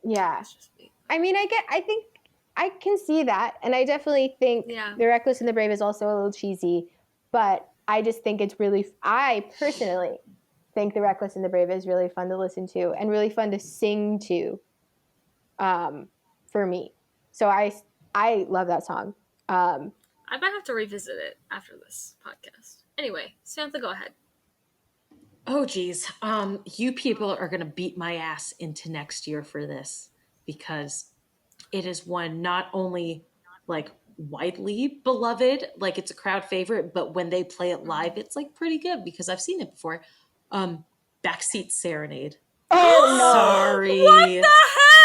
S4: yeah.
S3: That's just me.
S4: I mean, I think I can see that, and I definitely think
S3: Yeah.
S4: The Reckless and the Brave is also a little cheesy, but I just think it's really, I personally think The Reckless and the Brave is really fun to listen to and really fun to sing to for me. So I love that song.
S3: I might have to revisit it after this podcast. Anyway, Samantha, go ahead.
S2: Oh geez, you people are gonna beat my ass into next year for this because it is one not only like widely beloved, like it's a crowd favorite, but when they play it live, it's like pretty good because I've seen it before. Backseat Serenade.
S4: Oh no!
S2: Sorry.
S3: What the hell?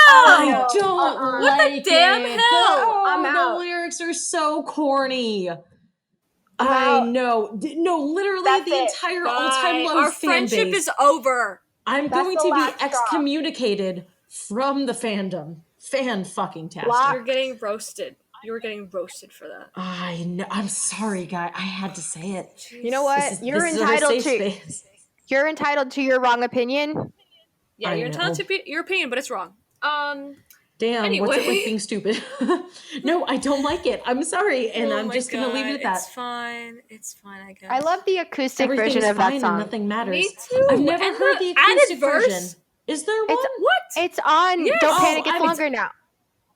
S2: I don't
S3: What
S2: like
S3: the damn
S2: it.
S3: hell?
S4: I'm
S2: The
S4: out.
S2: lyrics are so corny.
S4: I'm
S2: I
S4: out.
S2: know. No, literally
S4: That's
S2: the
S4: it.
S2: entire
S3: Bye.
S2: all-time low
S3: Our
S2: fan
S3: friendship
S2: base.
S3: is over.
S2: I'm
S4: That's
S2: going
S4: the
S2: to
S4: last
S2: be
S4: straw.
S2: excommunicated from the fandom. Fan-fucking-tastic.
S4: Block.
S3: You're getting roasted. You were getting roasted for that.
S2: I know. I'm sorry, guy. I had to say it.
S4: You know what?
S2: This
S4: You're
S2: is our
S4: entitled
S2: safe
S4: to.
S2: space.
S4: You're entitled to your wrong opinion.
S3: Yeah,
S2: I
S3: you're entitled
S2: know.
S3: to your opinion, but it's wrong.
S2: Damn, what's it
S3: Anyway.
S2: like being stupid? No, I don't like it. I'm sorry, and
S3: Oh
S2: I'm
S3: my
S2: just gonna leave it at that.
S3: It's fine. It's fine, I guess.
S4: I love the acoustic
S2: Everything's
S4: version of
S2: fine
S4: that
S2: and
S4: song.
S2: nothing matters.
S3: Me too.
S2: I've never
S3: And
S2: heard
S3: the
S2: the acoustic
S3: added verse?
S2: version. Is there one?
S3: What?
S4: It's on.
S3: Yes.
S4: Don't
S3: Oh,
S4: panic. It's
S2: I'm-
S4: longer now.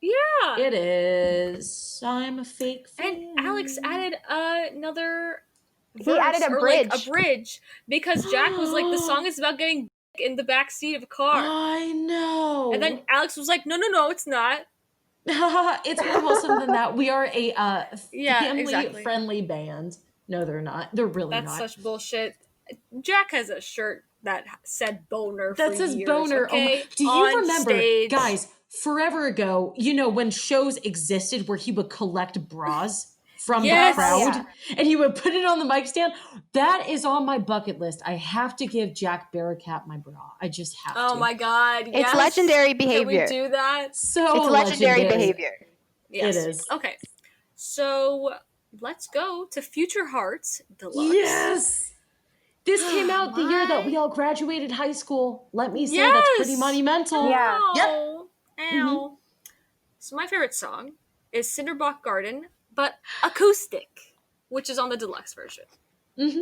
S3: Yeah.
S2: It is. I'm a fake fan.
S3: And Alex added another
S4: He added a
S3: verse, or,
S4: bridge.
S3: like, a bridge, because Jack was like, the song is about getting in the back seat of a car.
S2: I know.
S3: And then Alex was like, no, it's not.
S2: It's more wholesome than that. We are a
S3: Yeah,
S2: family-friendly band. No, they're not. They're really
S3: That's
S2: not.
S3: such bullshit. Jack has a shirt that said boner
S2: That
S3: for
S2: says
S3: years,
S2: boner.
S3: okay?
S2: Do you
S3: On
S2: remember,
S3: stage.
S2: guys, forever ago, when shows existed where he would collect bras from
S3: Yes.
S2: the crowd
S4: Yeah.
S2: and he would put it on the mic stand? That is on my bucket list. I have to give Jack Barracat my bra. I just have to.
S3: Oh my god,
S4: It's
S3: yes.
S4: legendary
S3: Can
S4: behavior.
S3: we do that?
S2: So
S4: It's legendary behavior.
S3: Yes.
S2: It is.
S3: Okay. So let's go to Future Hearts Deluxe.
S2: Yes. This came out the year that we all graduated high school. Let me say that's pretty
S3: Yes.
S2: monumental.
S4: Yeah.
S2: Yep.
S3: Ow. Ow. So my favorite song is Cinderblock Garden, but acoustic, which is on the deluxe version.
S2: Mm-hmm.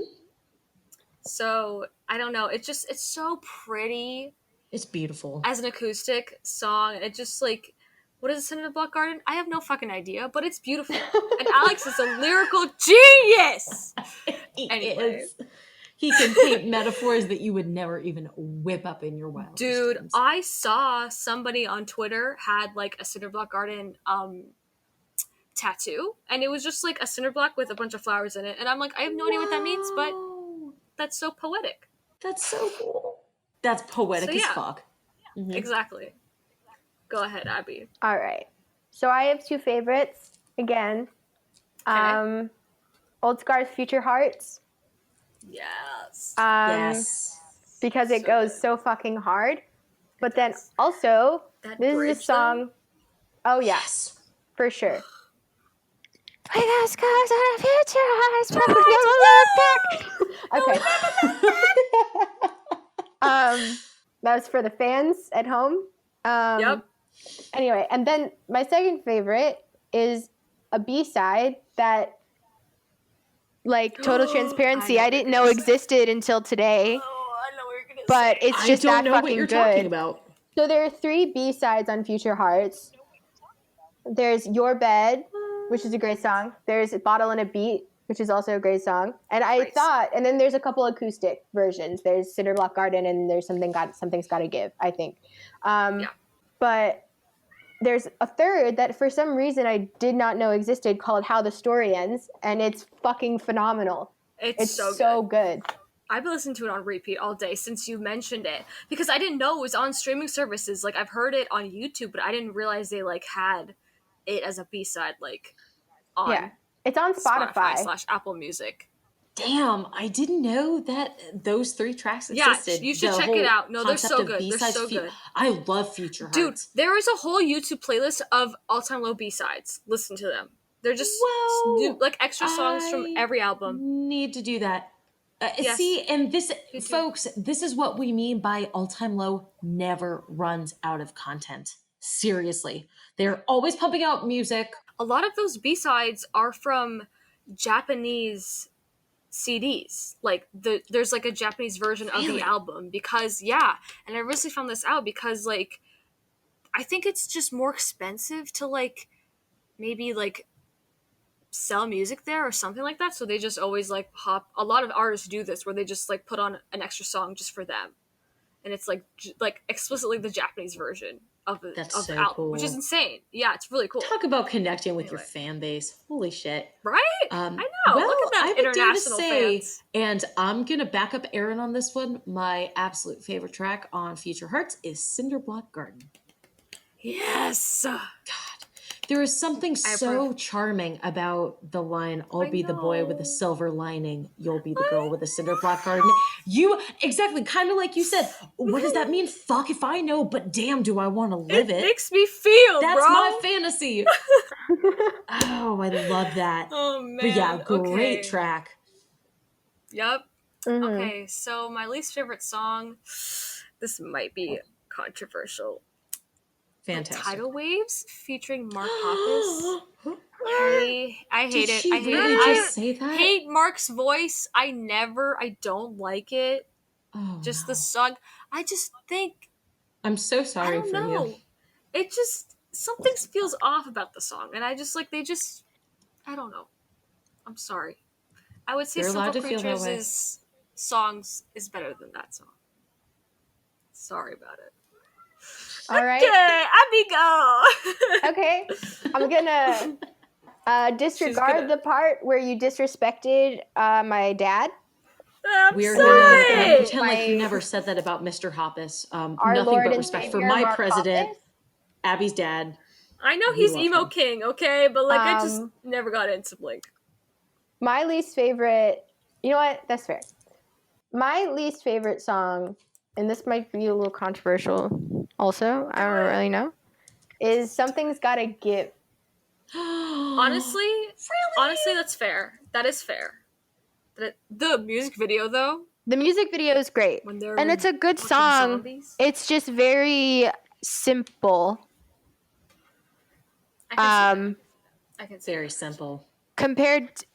S3: So I don't know. It's so pretty
S2: It's beautiful.
S3: as an acoustic song. It just like, what is a Cinderblock Garden? I have no fucking idea, but it's beautiful. And Alex is a lyrical genius.
S2: He
S3: Anyway.
S2: is. He can paint metaphors that you would never even whip up in your wildest
S3: Dude,
S2: dreams.
S3: I saw somebody on Twitter had like a Cinderblock Garden tattoo, and it was just like a Cinderblock with a bunch of flowers in it. And I'm like, I have no idea what that means, but
S2: Wow.
S3: that's so poetic.
S2: That's so cool. That's poetic
S3: So,
S2: as
S3: yeah.
S2: fuck. Mhm.
S3: Exactly. Go ahead, Abby.
S4: All right. So I have two favorites again.
S3: Okay.
S4: Old Scars, Future Hearts.
S3: Yes.
S2: Yes.
S4: Because it
S3: So
S4: goes
S3: good.
S4: so fucking hard. But then
S3: does.
S4: also,
S3: That
S4: this
S3: bridge,
S4: is a song. Oh yeah,
S2: Yes.
S4: for sure. We got scars on our future hearts, but we never look back. Okay. That was for the fans at home.
S3: Yep.
S4: Anyway, and then my second favorite is a B-side that, like, total transparency, I didn't know existed until today.
S3: Oh, I know what you're gonna
S4: But
S3: say.
S4: it's
S2: I
S4: just
S2: don't
S4: that
S2: know what
S4: fucking
S2: you're
S4: good.
S2: talking about.
S4: So there are 3 B-sides on Future Hearts. There's Your Bed, which is a great song. There's Bottle and a Beat, which is also a great song. And I
S3: Great
S4: thought, and then there's a couple acoustic versions. There's Cinderblock Garden and there's Something's Gotta Give, I think.
S3: Yeah.
S4: But there's a third that for some reason I did not know existed called How the Story Ends, and it's fucking phenomenal.
S3: It's
S4: so
S3: so
S4: good.
S3: I've been listening to it on repeat all day since you mentioned it, because I didn't know it was on streaming services. Like, I've heard it on YouTube, but I didn't realize they like had it as a B-side, like on
S4: Yeah. It's on Spotify.
S3: / Apple Music.
S2: Damn, I didn't know that those 3 tracks
S3: Yeah,
S2: existed.
S3: you should
S2: The
S3: check it
S2: whole
S3: out. No, they're
S2: concept
S3: so
S2: of
S3: good. They're
S2: B-sides
S3: so good.
S2: I love Future
S3: Dude,
S2: Hearts.
S3: there is a whole YouTube playlist of all-time low B-sides. Listen to them. They're just
S2: Whoa,
S3: like extra songs from
S2: I
S3: every album.
S2: Need to do that.
S3: Yes.
S2: See, and this,
S3: Me too.
S2: folks, this is what we mean by all-time low never runs out of content. Seriously. They're always pumping out music.
S3: A lot of those B-sides are from Japanese CDs. Like there's like a Japanese version of
S2: Really?
S3: the album because and I recently found this out because like I think it's just more expensive to like maybe like sell music there or something like that. So they just always like a lot of artists do this where they just like put on an extra song just for them. And it's like explicitly the Japanese version of the
S2: That's so
S3: album,
S2: cool.
S3: which is insane. Yeah, it's really cool.
S2: Talk about connecting with your fan base. Holy shit.
S3: Right? I know.
S2: Well,
S3: Look at that
S2: I would dare to
S3: international
S2: say,
S3: fans.
S2: and I'm going to back up Aaron on this one. My absolute favorite track on Future Hearts is Cinder Block Garden.
S3: Yes.
S2: God. There is something so charming about the line, I'll be the boy with a silver lining, you'll be the girl with a cinder block garden. You, exactly, kind of like you said, what does that mean? Fuck if I know, but damn, do I want to live it.
S3: It makes me feel,
S2: That's
S3: bro.
S2: my fantasy. Oh, I love that.
S3: Oh, man.
S2: But yeah, great
S3: Okay.
S2: track.
S3: Yep.
S4: Mhm.
S3: Okay, so my least favorite song, this might be controversial.
S2: Fantastic.
S3: Tidal Waves featuring Mark Hoppus. I hate
S2: Did
S3: it.
S2: she
S3: I hate
S2: really
S3: it.
S2: just say that?
S3: I hate Mark's voice. I don't like it.
S2: Oh,
S3: Just
S2: no.
S3: the song. I just think,
S2: I'm so
S3: I
S2: sorry
S3: don't
S2: for
S3: know.
S2: you.
S3: It just, something feels off about the song. And I just like, I don't know. I'm sorry. I would say
S2: You're allowed
S3: Simple
S2: to feel that way.
S3: Creatures' songs is better than that song. Sorry about it.
S4: All right.
S3: Okay, amigo.
S4: Okay. I'm gonna disregard the part where you disrespected my dad.
S2: We're
S3: sorry.
S2: gonna pretend like you
S4: My-
S2: never said that about Mr. Hoppus.
S4: Our
S2: Nothing
S4: Lord
S2: but
S4: and
S2: respect for
S4: Savior,
S2: my
S4: Mark
S2: president,
S4: Hoppus.
S2: Abby's dad.
S3: I know
S2: We
S3: he's
S2: love
S3: emo
S2: him.
S3: king, okay, but like I just never got into Blink.
S4: My least favorite. You know what? That's fair. My least favorite song, and this might be a little controversial. Also, I don't really know. Is Something's Gotta Give.
S3: Honestly, that's fair. That is fair. The music video though,
S4: The music video is great,
S3: when they're
S4: and it's a good
S3: fucking
S4: song.
S3: zombies.
S4: It's just very simple.
S3: I can see
S2: Very
S3: that.
S2: simple.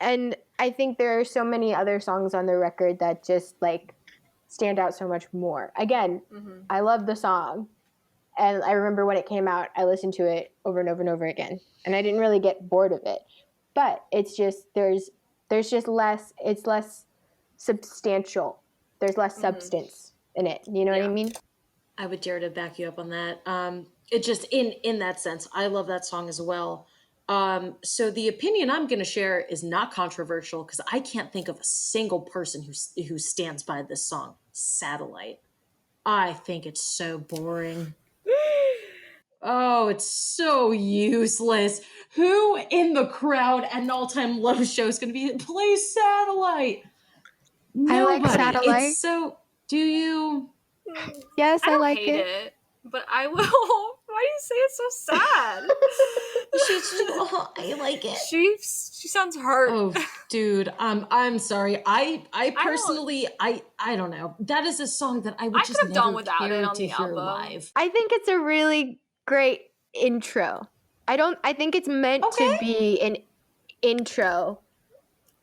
S4: And I think there are so many other songs on the record that just like stand out so much more. Again,
S3: Mhm.
S4: I love the song, and I remember when it came out, I listened to it over and over and over again, and I didn't really get bored of it. But it's just there's just less. It's less substantial. There's less substance in it. You know what I mean?
S2: I would dare to back you up on that. It just in that sense, I love that song as well. So the opinion I'm going to share is not controversial because I can't think of a single person who stands by this song, Satellite. I think it's so boring. Oh, it's so useless. Who in the crowd at an all-time low show is going to be play Satellite? Nobody.
S4: Satellite.
S2: It's so. Do you?
S4: Yes, I
S3: don't
S4: like
S3: hate
S4: it.
S3: it, but I will. Why do you say it's so sad?
S2: I like it.
S3: She sounds hurt.
S2: Oh, dude, I'm sorry. I personally, I don't know. That is a song that I would
S3: I
S2: just
S3: could have done
S2: never
S3: without it
S2: care
S3: on
S2: to
S3: the
S2: hear
S3: album.
S2: live.
S4: I think it's a really great intro. I think it's meant to be an intro,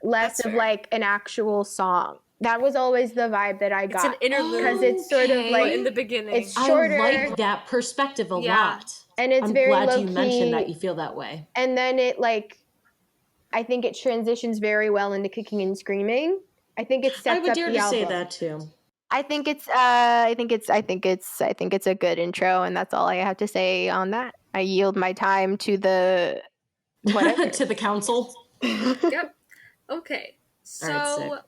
S4: less
S3: That's
S4: of
S3: fair.
S4: like an actual song. That was always the vibe that I got.
S3: It's an interlude
S4: because it's sort of
S2: Okay.
S4: like
S3: in the beginning.
S4: it's shorter.
S2: I like that perspective a
S3: Yeah.
S2: lot.
S4: And it's
S2: I'm
S4: very
S2: glad
S4: low
S2: you mentioned that
S4: key.
S2: you feel that way.
S4: And then it like, I think it transitions very well into kicking and screaming. I think it sets
S2: I would
S4: up
S2: dare
S4: the
S2: to say
S4: album.
S2: that too.
S4: I think it's a good intro, and that's all I have to say on that. I yield my time to the whatever.
S2: To the council.
S3: Yep. Okay. So
S2: All right,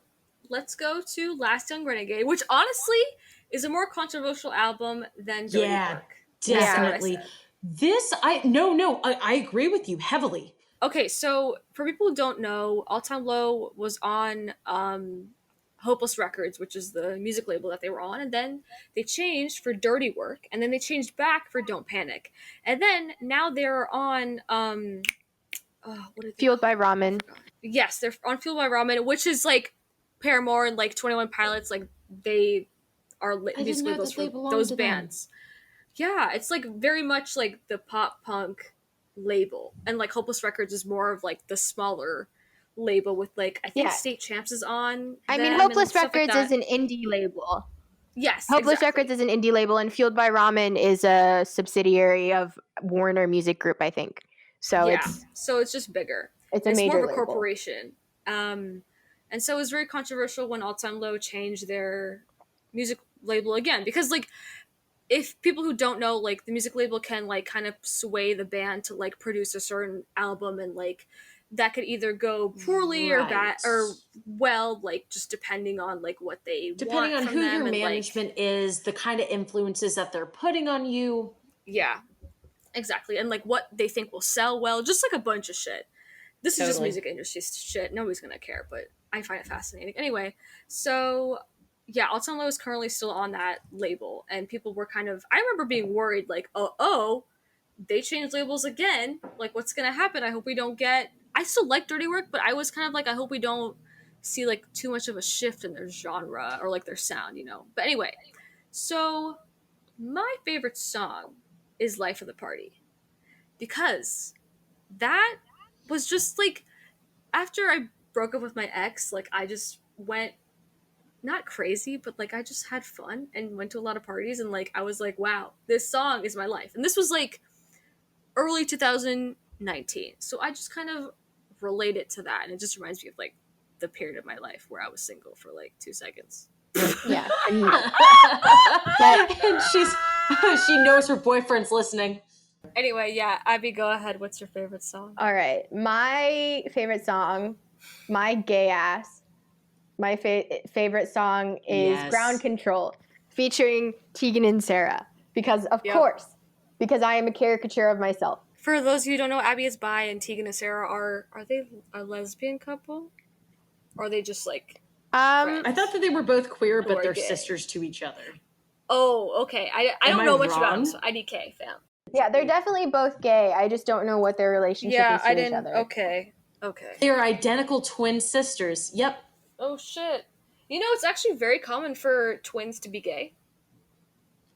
S3: let's go to Last Young Renegade, which honestly is a more controversial album than Dirty
S2: Yeah,
S3: Work.
S2: definitely. I agree with you heavily.
S3: Okay, so for people who don't know, All Time Low was on Hopeless Records, which is the music label that they were on, and then they changed for Dirty Work, and then they changed back for Don't Panic, and then now they're on what is it
S4: Fueled by
S3: called?
S4: Ramen.
S3: Yes, they're on Fueled by Ramen, which is like Paramore and like 21 Pilots, like they are music labels for those bands. Yeah, it's like very much like the pop punk label, and like Hopeless Records is more of like the smaller label with like I think
S4: Yeah.
S3: State Champs is on.
S4: I mean,
S3: them
S4: Hopeless
S3: and stuff like
S4: Records
S3: that.
S4: is an indie label.
S3: Yes,
S4: Hopeless
S3: exactly.
S4: Records is an indie label, and Fueled by Ramen is a subsidiary of Warner Music Group, I think. So
S3: so it's just bigger.
S4: it's a
S3: It's
S4: major
S3: more of a
S4: label.
S3: corporation. And so it was very controversial when All Time Low changed their music label again, because like if people who don't know, like the music label can like kind of sway the band to like produce a certain album, and like that could either go poorly or bad or well, like just depending on like what they
S2: Depending
S3: want
S2: on
S3: from
S2: who
S3: them
S2: your
S3: and
S2: management is, the kind of influences that they're putting on you.
S3: Yeah, exactly. And like what they think will sell well, just like a bunch of shit. This is just music industry shit. Nobody's gonna care, but I find it fascinating. Anyway, so yeah, All Time Low is currently still on that label, and people were kind of. I remember being worried, like, oh, they changed labels again. Like, what's gonna happen? I hope we don't get. I still like Dirty Work, but I was kind of like, I hope we don't see like too much of a shift in their genre or like their sound, you know. But anyway, so my favorite song is Life of the Party, because that was just like after I broke up with my ex, like I just went not crazy, but like I just had fun and went to a lot of parties, and like I was like, wow, this song is my life. And this was like early 2019. So I just kind of relate it to that, and it just reminds me of like the period of my life where I was single for like 2 seconds.
S4: Yeah.
S2: And she knows her boyfriend's listening.
S3: Anyway, yeah, Abby, go ahead. What's your favorite song?
S4: All right. My favorite song, my gay ass, my favorite song is Ground Control, featuring Tegan and Sarah. Because, of course, because I am a caricature of myself.
S3: For those of you who don't know, Abby is bi, and Tegan and Sarah are they a lesbian couple? Or are they just like friends?
S2: I thought that they were both queer, but they're
S3: gay.
S2: sisters to each other.
S3: Oh, okay. I don't know much about them, so IDK fam.
S4: Yeah, they're definitely both gay. I just don't know what their relationship is to each other.
S3: Okay.
S2: They're identical twin sisters. Yep.
S3: Oh, shit. You know, it's actually very common for twins to be gay.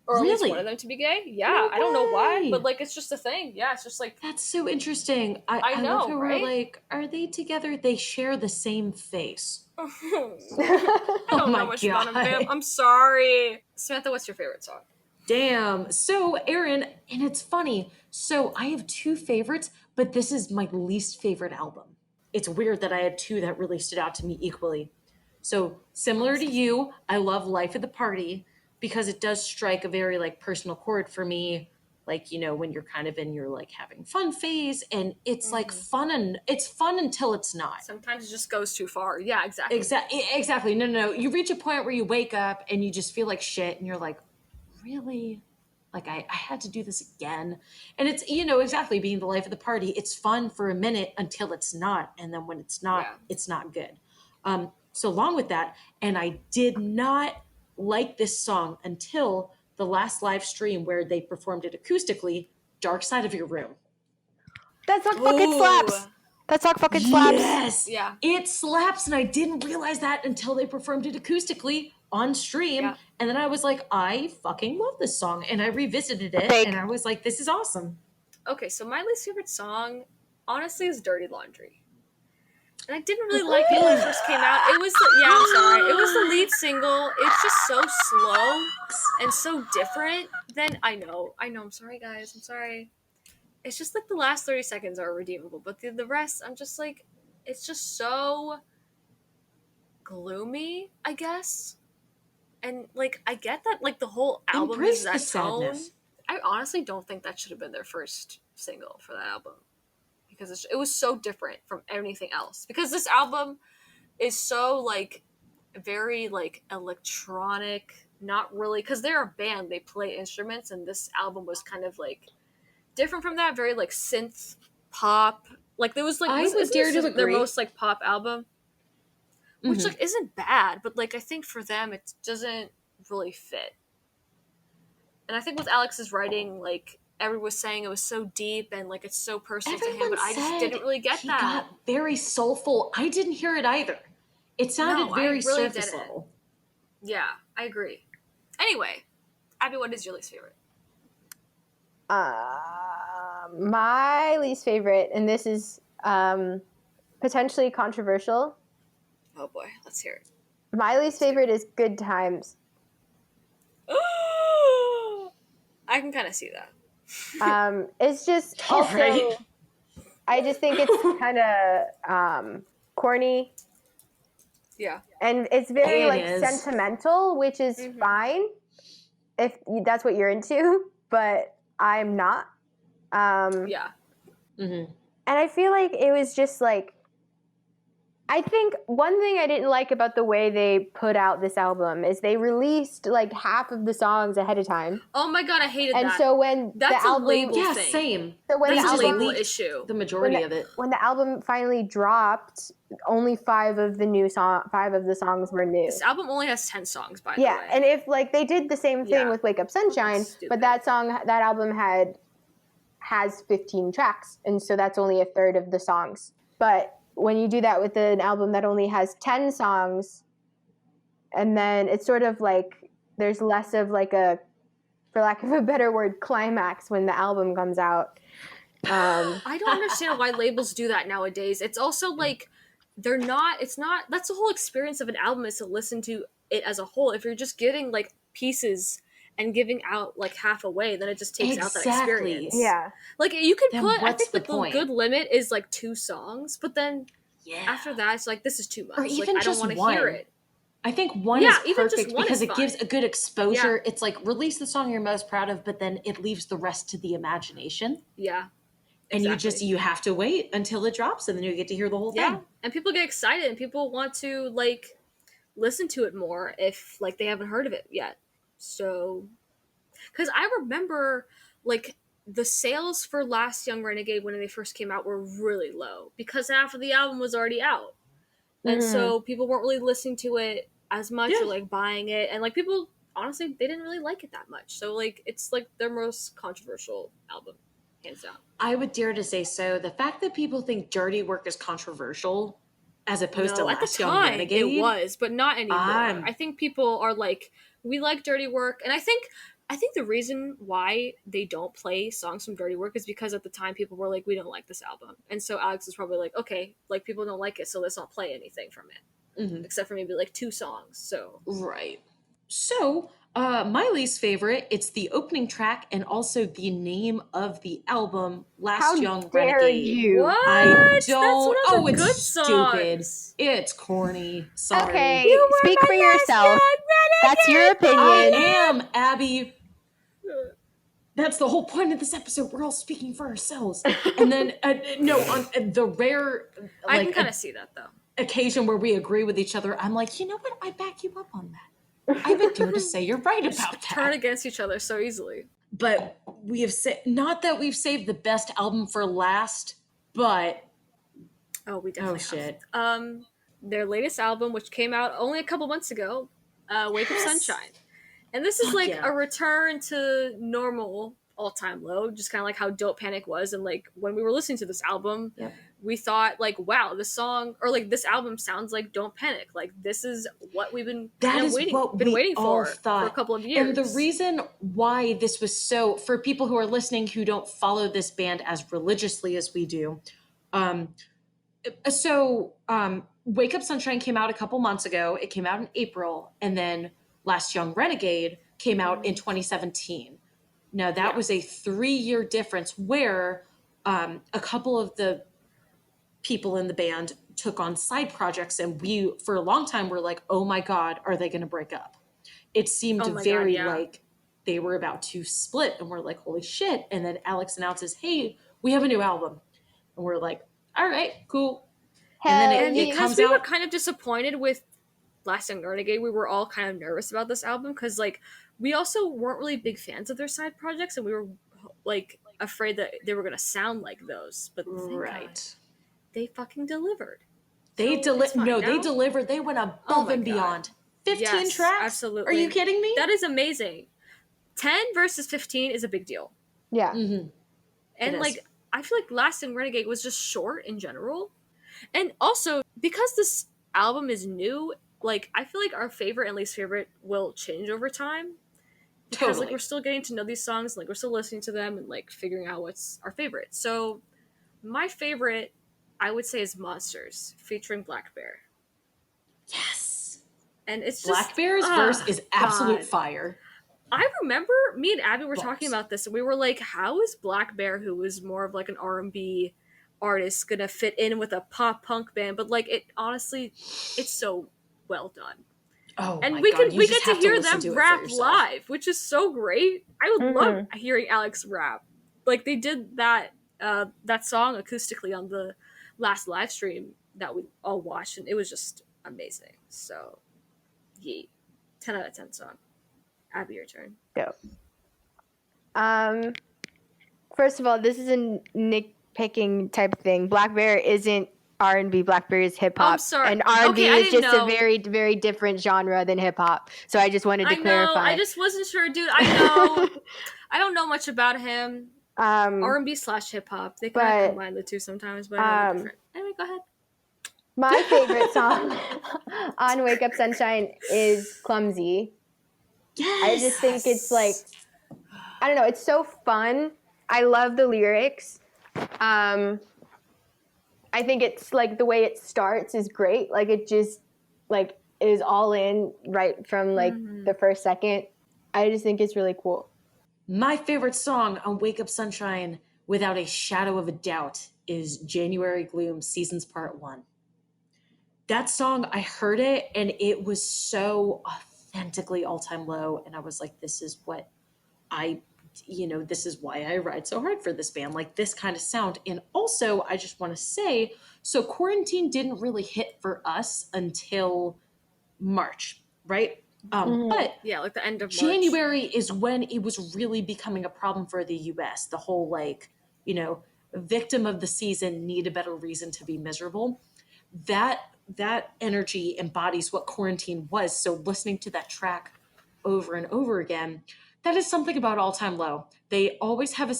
S3: Or at least one of them to be gay. Yeah,
S2: No
S3: I don't know why,
S2: way.
S3: but like it's just a thing. Yeah, it's just like
S2: That's so interesting. I
S3: know,
S2: love how
S3: right?
S2: we're like, are they together? They share the same face.
S3: I don't know much about him, fam. I'm sorry. Samantha, what's your favorite song?
S2: Damn. So, Aaron, and it's funny. So, I have two favorites, but this is my least favorite album. It's weird that I had two that really stood out to me equally. So, similar to you, I love Life of the Party because it does strike a very like personal chord for me. Like, you know, when you're kind of in your like having fun phase, and it's like fun, and it's fun until it's not.
S3: Sometimes it just goes too far. Yeah, exactly.
S2: Exactly. No. You reach a point where you wake up and you just feel like shit, and you're like, really? Like I had to do this again. And it's, you know, exactly being the life of the party. It's fun for a minute until it's not. And then when it's not, it's not good. So along with that, and I did not like this song until the last live stream where they performed it acoustically, Dark Side of Your Room.
S4: That song fucking slaps. That song fucking slaps.
S2: Yes.
S3: Yeah.
S2: It slaps. And I didn't realize that until they performed it acoustically on stream.
S3: Yeah.
S2: And then I was like, I fucking love this song. And I revisited it and I was like, this is awesome.
S3: Okay, so my least favorite song, honestly, is Dirty Laundry. And I didn't really like it when it first came out. It was, I'm sorry. It was the lead single. It's just so slow and so different. Then I know, I'm sorry, guys. I'm sorry. It's just like the last 30 seconds are redeemable. But the rest, I'm just like, it's just so gloomy, I guess. And like, I get that like the whole album
S2: Embrace
S3: is that
S2: the
S3: tone.
S2: sadness.
S3: I honestly don't think that should have been their first single for that album. Because it was so different from anything else. Because this album is so like very like electronic, not really, because they're a band, they play instruments, and this album was kind of like different from that, very like synth pop. Like there was like
S2: I would dare to agree.
S3: Their most like pop album, which like isn't bad, but like I think for them it doesn't really fit. And I think with Alex's writing, like everyone was saying it was so deep and like it's so personal to him, but I just didn't really get
S2: he
S3: that.
S2: Got very soulful. I didn't hear it either. It sounded very
S3: really
S2: surface level.
S3: Yeah, I agree. Anyway, Abby, what is your least favorite?
S4: My least favorite, and this is potentially controversial.
S3: Oh boy, let's hear it.
S4: My least favorite is Good Times.
S3: I can kind of see that.
S4: It's just
S2: All
S4: also,
S2: right.
S4: I just think it's kind of corny,
S3: Yeah.
S4: and it's very
S2: It
S4: like
S2: is.
S4: sentimental, which is
S3: Mhm.
S4: fine if that's what you're into, but I'm not.
S3: Yeah.
S2: Mm-hmm.
S4: And I feel like it was just like, I think one thing I didn't like about the way they put out this album is they released like half of the songs ahead of time.
S3: Oh my god, I hated
S4: And
S3: that.
S4: so when
S3: That's
S4: the
S3: a
S4: album,
S3: label
S2: Yeah,
S3: thing.
S2: same.
S4: so when
S2: They
S4: the
S3: That's a
S2: just
S4: album,
S3: label
S2: leaked
S3: issue.
S2: the majority of it.
S4: when the album finally dropped, only 5 of the songs were new.
S3: This album only has 10 songs, by the
S4: Yeah,
S3: way.
S4: and if like they did the same thing
S3: Yeah.
S4: with Wake Up Sunshine,
S3: That's stupid.
S4: but that album has 15 tracks, and so that's only a third of the songs. But when you do that with an album that only has 10 songs, and then it's sort of like there's less of like a, for lack of a better word, climax when the album comes out.
S3: I don't understand why labels do that nowadays. It's also like it's not that's the whole experience of an album, is to listen to it as a whole. If you're just getting like pieces and giving out like half away, then it just takes out that
S2: Exactly.
S3: experience.
S4: Yeah.
S3: Like you could
S2: Then
S3: put, I
S2: what's
S3: think
S2: the
S3: the
S2: point?
S3: good limit is like 2 songs, but then
S2: Yeah.
S3: after that it's like, this is too much.
S2: Or
S3: Like
S2: even
S3: I don't
S2: just
S3: want to
S2: one.
S3: hear it.
S2: I think one
S3: Yeah,
S2: is
S3: even just
S2: perfect
S3: one
S2: because
S3: is
S2: it gives
S3: fine.
S2: a good exposure. It's like release the song you're most proud of, but then it leaves the rest to the imagination.
S3: Yeah.
S2: And
S3: Exactly.
S2: you have to wait until it drops, and then you get to hear the whole
S3: Yeah.
S2: thing.
S3: And people get excited and people want to like listen to it more if like they haven't heard of it yet. So because I remember like the sales for Last Young Renegade when they first came out were really low because half of the album was already out. And so people weren't really listening to it as much or
S2: Yeah.
S3: like buying it, and like people honestly they didn't really like it that much. So like it's like their most controversial album, hands down.
S2: I would dare to say so. The fact that people think Dirty Work is controversial as opposed to
S3: No, at the
S2: Last Young
S3: time
S2: Renegade.
S3: it was, but not anymore.
S2: I'm-
S3: I think people are like, we like Dirty Work, and I think the reason why they don't play songs from Dirty Work is because at the time people were like, we don't like this album, and so Alex is probably like, okay, like people don't like it, so let's not play anything from it, except for maybe like 2 songs. So
S2: Right. So, my least favorite, it's the opening track and also the name of the album, Last
S4: How
S2: Young
S4: dare
S2: Renegade.
S4: you?
S3: what?
S2: I
S3: That's
S2: don't.
S3: one of the
S2: Oh, it's
S3: good
S2: stupid.
S3: songs.
S2: It's corny. Sorry.
S4: Okay,
S3: You were
S4: speak
S3: my
S4: for
S3: last
S4: yourself.
S3: young
S4: That's your
S2: I
S4: opinion.
S2: am, Abby. That's the whole point of this episode. We're all speaking for ourselves. And then, no, on the rare,
S3: I can
S2: like,
S3: kind of see that though.
S2: occasion where we agree with each other, I'm like, you know what? I back you up on that. I would dare to say you're right about that.
S3: Turn against each other so easily.
S2: But we have not that we've saved the best album for last, but
S3: Oh, we definitely
S2: shit.
S3: have. Their latest album, which came out only a couple months ago, Wake Up Sunshine. And this is
S2: Fuck
S3: like
S2: yeah.
S3: a return to normal all-time low, just kind of like how Dope Panic was. And like when we were listening to this album, we thought like, wow, this song or like this album sounds like Don't Panic. Like this is what we've been waiting for a couple of years.
S2: And the reason why this was so, for people who are listening who don't follow this band as religiously as we do, Wake Up Sunshine came out a couple months ago. It came out in April, and then Last Young Renegade came out in 2017. Now that was a 3-year difference where a couple of the people in the band took on side projects, and we for a long time were like, oh my god, are they going to break up? It seemed like they were about to split, and we're like, holy shit. And then Alex announces, hey, we have a new album, and we're like, all right, cool. And then it comes out.
S3: We were kind of disappointed with Last Young Renegade. We were all kind of nervous about this album because like we also weren't really big fans of their side projects, and we were like afraid that they were going to sound like those. But God, they fucking delivered.
S2: They delivered. They went above and beyond. 15 tracks?
S3: Absolutely.
S2: Are you kidding me?
S3: That is amazing. 10 versus 15 is a big deal.
S4: Yeah.
S2: Mm-hmm.
S3: And like I feel like Last Young Renegade was just short in general. And also because this album is new, like I feel like our favorite and least favorite will change over time. Because like we're still getting to know these songs, and, like we're still listening to them and like figuring out what's our favorite. So my favorite I would say is Monsters featuring Black Bear.
S2: Yes.
S3: And it's just
S2: Black Bear's verse is absolute
S3: God.
S2: fire.
S3: I remember me and Abby were talking
S2: Bars.
S3: about this, and we were like, how is Black Bear, who was more of like an R&B artist, gonna fit in with a pop punk band? But like, it honestly, it's so well done.
S2: Oh
S3: And
S2: my
S3: we
S2: God,
S3: get to hear them
S2: to
S3: rap live, which is so great. I would love hearing Alex rap. Like they did that song acoustically on the last live stream that we all watched, and it was just amazing. So, yeet. 10 out of 10 song. Abby, your turn.
S4: Dope. First of all, this is a nitpicking type of thing. Black Bear isn't R&B. Black Bear is hip hop.
S3: I'm sorry.
S4: And R&B
S3: Okay,
S4: is just
S3: know.
S4: a very, very different genre than hip hop. So I just wanted to clarify.
S3: I just wasn't sure, dude. I know. I don't know much about him. R&B / hip hop. They kind of combine the two sometimes, but I know they're different. Anyway, go ahead.
S4: My favorite song on Wake Up Sunshine is Clumsy.
S2: Yes.
S4: I just think it's like, I don't know, it's so fun. I love the lyrics. I think it's like the way it starts is great. Like it just like is all in right from like the first second. I just think it's really cool.
S2: My favorite song on Wake Up Sunshine, without a shadow of a doubt, is January Gloom Seasons Part 1. That song, I heard it and it was so authentically all-time low. And I was like, this is what this is why I ride so hard for this band, like this kind of sound. And also, I just want to say, so quarantine didn't really hit for us until March, right? But
S3: yeah, like the end of
S2: January is when it was really becoming a problem for the US. The whole victim of the season, need a better reason to be miserable. That energy embodies what quarantine was. So listening to that track over and over again, that is something about All Time Low. They always have a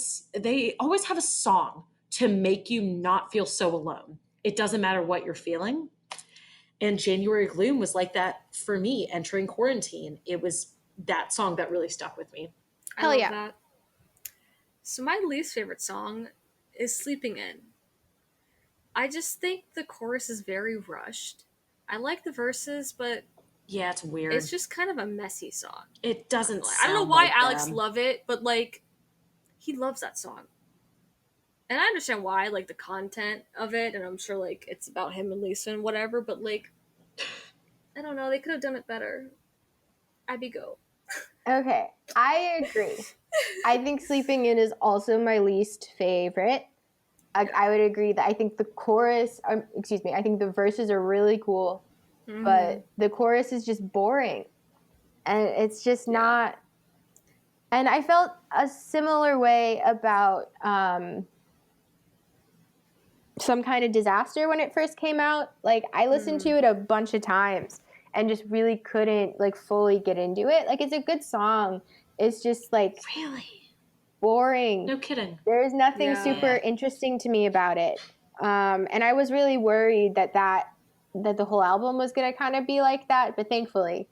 S2: song to make you not feel so alone. It doesn't matter what you're feeling. And January Gloom was like that for me entering quarantine. It was that song that really stuck with me.
S3: Hell yeah. That. So my least favorite song is Sleeping In. I just think the chorus is very rushed. I like the verses, but
S2: yeah, it's weird.
S3: It's just kind of a messy song.
S2: It doesn't sound
S3: I don't know why
S2: like
S3: Alex loved it, but like he loves that song. And I understand why, like the content of it, and I'm sure like it's about him and Lisa and whatever, but like I don't know, they could have done it better. Abby, go.
S4: Okay, I agree. I think Sleeping In is also my least favorite. I would agree that I think the chorus, I think the verses are really cool, but the chorus is just boring. And it's just not, and I felt a similar way about Some Kind of Disaster when it first came out. Like, I listened to it a bunch of times and just really couldn't, like, fully get into it. Like, it's a good song. It's just, like...
S2: Really?
S4: Boring.
S2: No kidding.
S4: There's nothing super interesting to me about it. And I was really worried that the whole album was going to kind of be like that, but thankfully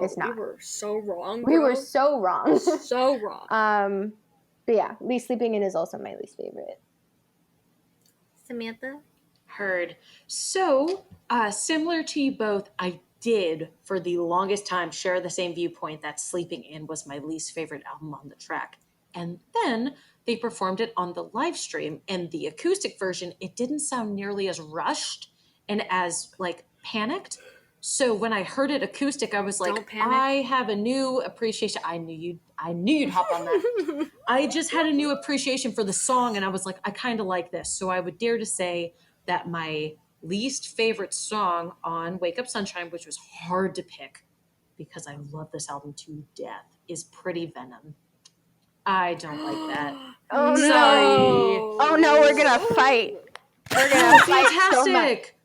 S4: it's not.
S3: We were so wrong, bro.
S4: We were so wrong.
S3: So wrong.
S4: But yeah, Sleeping In is also my least favorite.
S3: Samantha?
S2: Heard. So, similar to you both, I did for the longest time share the same viewpoint that Sleeping In was my least favorite album on the track. And then they performed it on the live stream, and the acoustic version, it didn't sound nearly as rushed and as like panicked. So when I heard it acoustic, I was like, I have a new appreciation. I knew you'd hop on that. I just had a new appreciation for the song, and I was like, I kind of like this. So I would dare to say that my least favorite song on Wake Up Sunshine, which was hard to pick because I love this album to death, is Pretty Venom. I don't like that.
S4: Oh,
S2: sorry.
S4: No. Oh no, we're gonna fight. We're gonna fight.
S2: Fantastic.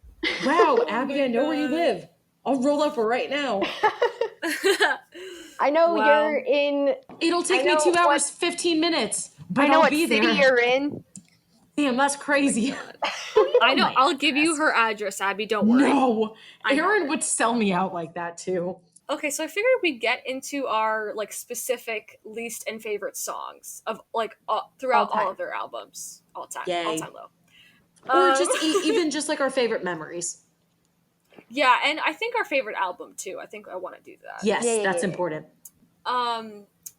S2: So wow, Abby, I know where you live. I'll roll up right now.
S4: I know you're in.
S2: It'll take me 2 hours, 15 minutes. But
S4: I know
S2: I'll
S4: what
S2: be
S4: city
S2: there.
S4: you're in.
S2: Damn, that's crazy.
S3: I know. I'll give you her address, Abby. Don't worry.
S2: No, Aaron would sell me out like that too.
S3: Okay, so I figured we'd get into our like specific least and favorite songs of like throughout all of their albums, all time low.
S2: Or just even just like our favorite memories.
S3: Yeah, and I think our favorite album too. I think I want to do that.
S2: Yes,
S4: Yeah.
S2: that's important.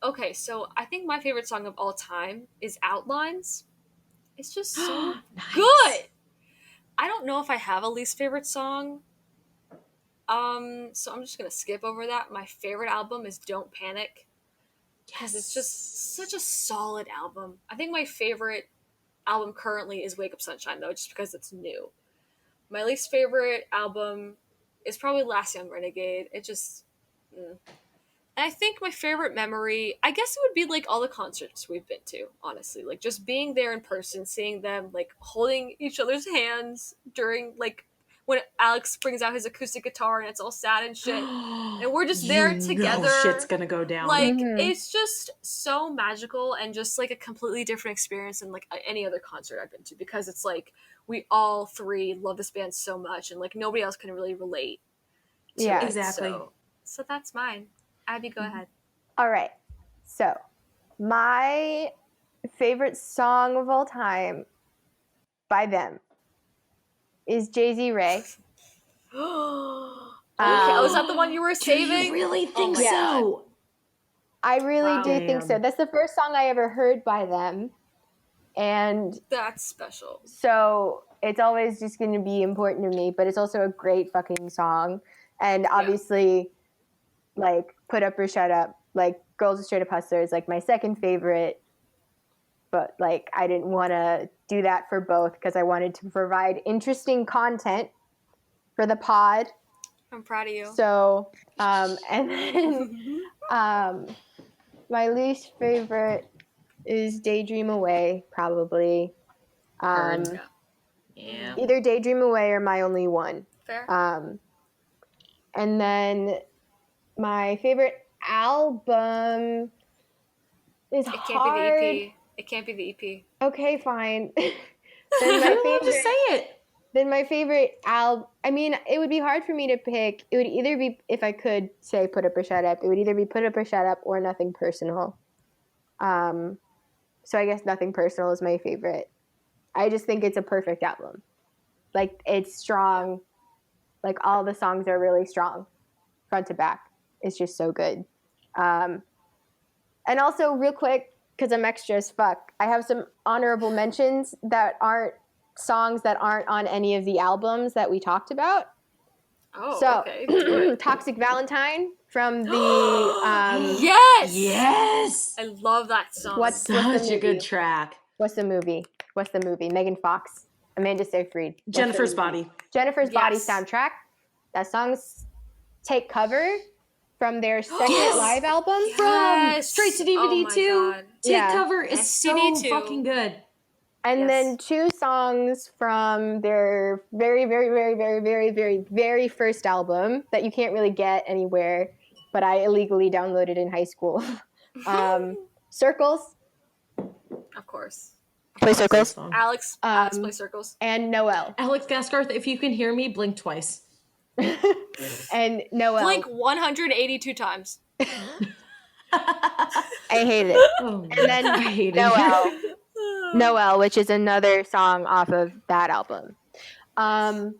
S3: Okay, so I think my favorite song of all time is Outlines. It's just so
S2: Nice.
S3: good. I don't know if I have a least favorite song. So I'm just gonna skip over that. My favorite album is Don't Panic. Because it's just such a solid album. I think my favorite album currently is Wake Up Sunshine, though, just because it's new. My least favorite album is probably Last Young Renegade. It just... And I think my favorite memory, I guess it would be like all the concerts we've been to, honestly. Like just being there in person, seeing them like holding each other's hands during like when Alex brings out his acoustic guitar and it's all sad and shit. And we're just there together.
S2: Shit's gonna go down.
S3: Like it's just so magical and just like a completely different experience than like any other concert I've been to, because it's like we all three love this band so much and like nobody else can really relate to it.
S2: Exactly.
S3: So that's mine. Abby, go ahead.
S4: All right. So, my favorite song of all time by them is Jay-Z Ray.
S3: Okay, oh, is that the one you were saving?
S2: Do you really think
S3: my
S2: so?
S4: I really do
S2: Damn.
S4: think so. That's the first song I ever heard by them. And
S3: that's special.
S4: So it's always just going to be important to me, but it's also a great fucking song. And obviously, like, Put Up or Shut Up, like, Girls Are Straight Up Hustlers, like, my second favorite. But, like, I didn't want to do that for both because I wanted to provide interesting content for the pod.
S3: I'm proud of you.
S4: So, and then my least favorite is Daydream Away, probably. Either Daydream Away or My Only One.
S3: Fair.
S4: And then my favorite album is
S3: It can't
S4: hard.
S3: be the EP. It can't be the EP.
S4: Okay, fine. Then my favorite,
S2: just say it.
S4: Then my favorite album, I mean, it would be hard for me to pick. It would either be, if I could say Put Up or Shut Up, it would either be Put Up or Shut Up or Nothing Personal. So I guess Nothing Personal is my favorite. I just think it's a perfect album. Like, it's strong. Like, all the songs are really strong, front to back. It's just so good. And also, real quick, because I'm extra as fuck, I have some honorable mentions that aren't songs that aren't on any of the albums that we talked about.
S3: Oh,
S4: so,
S3: okay.
S4: Toxic Valentine from the...
S3: Yes! I love that song.
S4: What's the
S2: a good track.
S4: What's the movie? Megan Fox, Amanda Seyfried.
S2: Jennifer's Body.
S4: Jennifer's Body soundtrack. That song's Take Cover from their second live album.
S2: From Straight to DVD 2.
S3: God.
S2: Take Cover is so fucking good.
S4: And then 2 songs from their very, very, very, very, very, very, very first album that you can't really get anywhere, but I illegally downloaded in high school. Circles.
S3: Of course.
S4: Play Circles.
S3: Alex play Circles.
S4: And Noel.
S2: Alex Gaskarth, if you can hear me, blink twice.
S4: And Noel.
S3: Blink 182 times.
S4: I hated it.
S2: Oh,
S4: and then
S2: I hated
S4: Noel.
S2: it.
S4: Noel, which is another song off of that album. And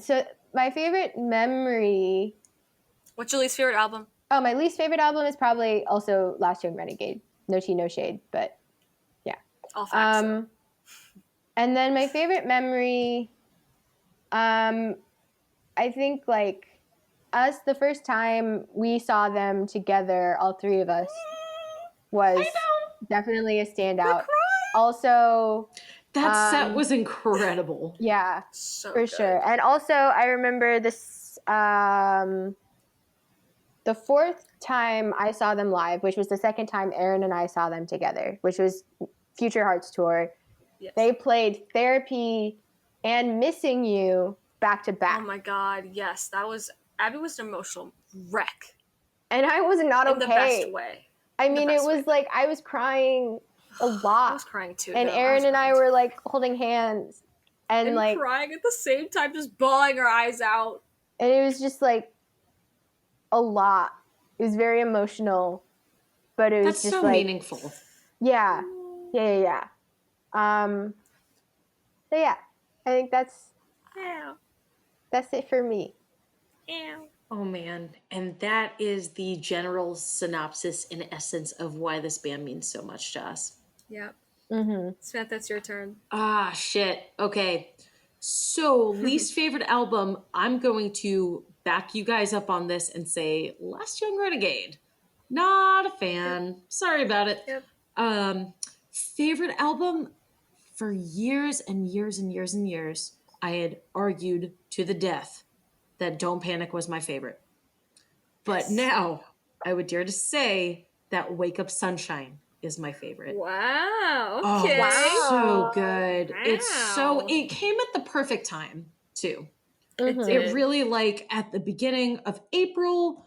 S4: so my favorite memory...
S3: What's your least favorite album?
S4: Oh, my least favorite album is probably also Last Young Renegade. No Tea, No Shade, but yeah.
S3: All facts. So.
S4: And then my favorite memory, I think like us, the first time we saw them together, all 3 of us, was definitely a standout. Also,
S2: that set was incredible.
S4: Yeah,
S3: so
S4: for
S3: good.
S4: sure. And also, I remember this, the 4th time I saw them live, which was the second time Aaron and I saw them together, which was Future Hearts Tour.
S3: Yes.
S4: They played Therapy and Missing You back to back.
S3: Oh my God, yes. Abby was an emotional wreck.
S4: And I was not okay.
S3: In the best way.
S4: I mean, it was like, I was crying a lot.
S3: I was crying too.
S4: And Aaron and I were like holding hands and like
S3: crying at the same time, just bawling our eyes out.
S4: And it was just like a lot. It was very emotional, but it was
S2: That's
S4: just
S2: so
S4: like
S2: meaningful.
S4: Yeah. So yeah, I think that's
S3: Ow.
S4: it for me.
S3: Ow.
S2: Oh man. And that is the general synopsis in essence of why this band means so much to us.
S3: Yep.
S4: Mm-hmm.
S3: Samantha, that's your turn.
S2: Ah, shit. Okay. So, least favorite album, I'm going to back you guys up on this and say Last Young Renegade. Not a fan. Sorry about it.
S3: Yep.
S2: Favorite album, for years and years and years and years, I had argued to the death that Don't Panic was my favorite. But now I would dare to say that Wake Up Sunshine is my favorite.
S3: Wow.
S2: Oh,
S3: Okay.
S2: it's so good.
S3: Wow.
S2: It came at the perfect time too.
S3: It
S2: It
S3: did.
S2: really, like, at the beginning of April,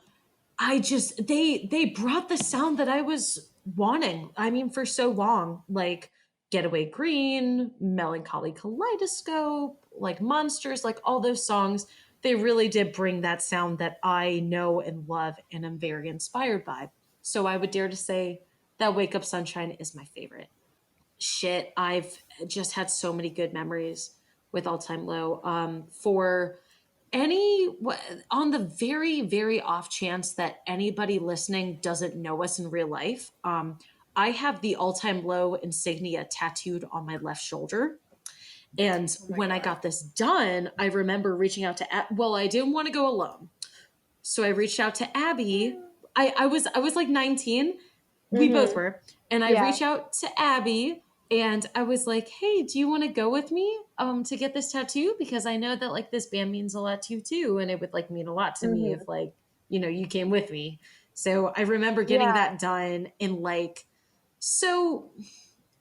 S2: they brought the sound that I was wanting. I mean, for so long, like Getaway Green, Melancholy Kaleidoscope, like Monsters, like all those songs, they really did bring that sound that I know and love and am very inspired by. So I would dare to say that Wake Up Sunshine is my favorite. Shit, I've just had so many good memories with All Time Low. For on the very, very off chance that anybody listening doesn't know us in real life, I have the All Time Low insignia tattooed on my left shoulder. And when I got this done, I remember reaching out to well, I didn't want to go alone, so I reached out to Abby. I was like 19. We both were. And I reached out to Abby and I was like, hey, do you want to go with me to get this tattoo? Because I know that like this band means a lot to you too. And it would like mean a lot to me if like, you know, you came with me. So I remember getting that done in like, so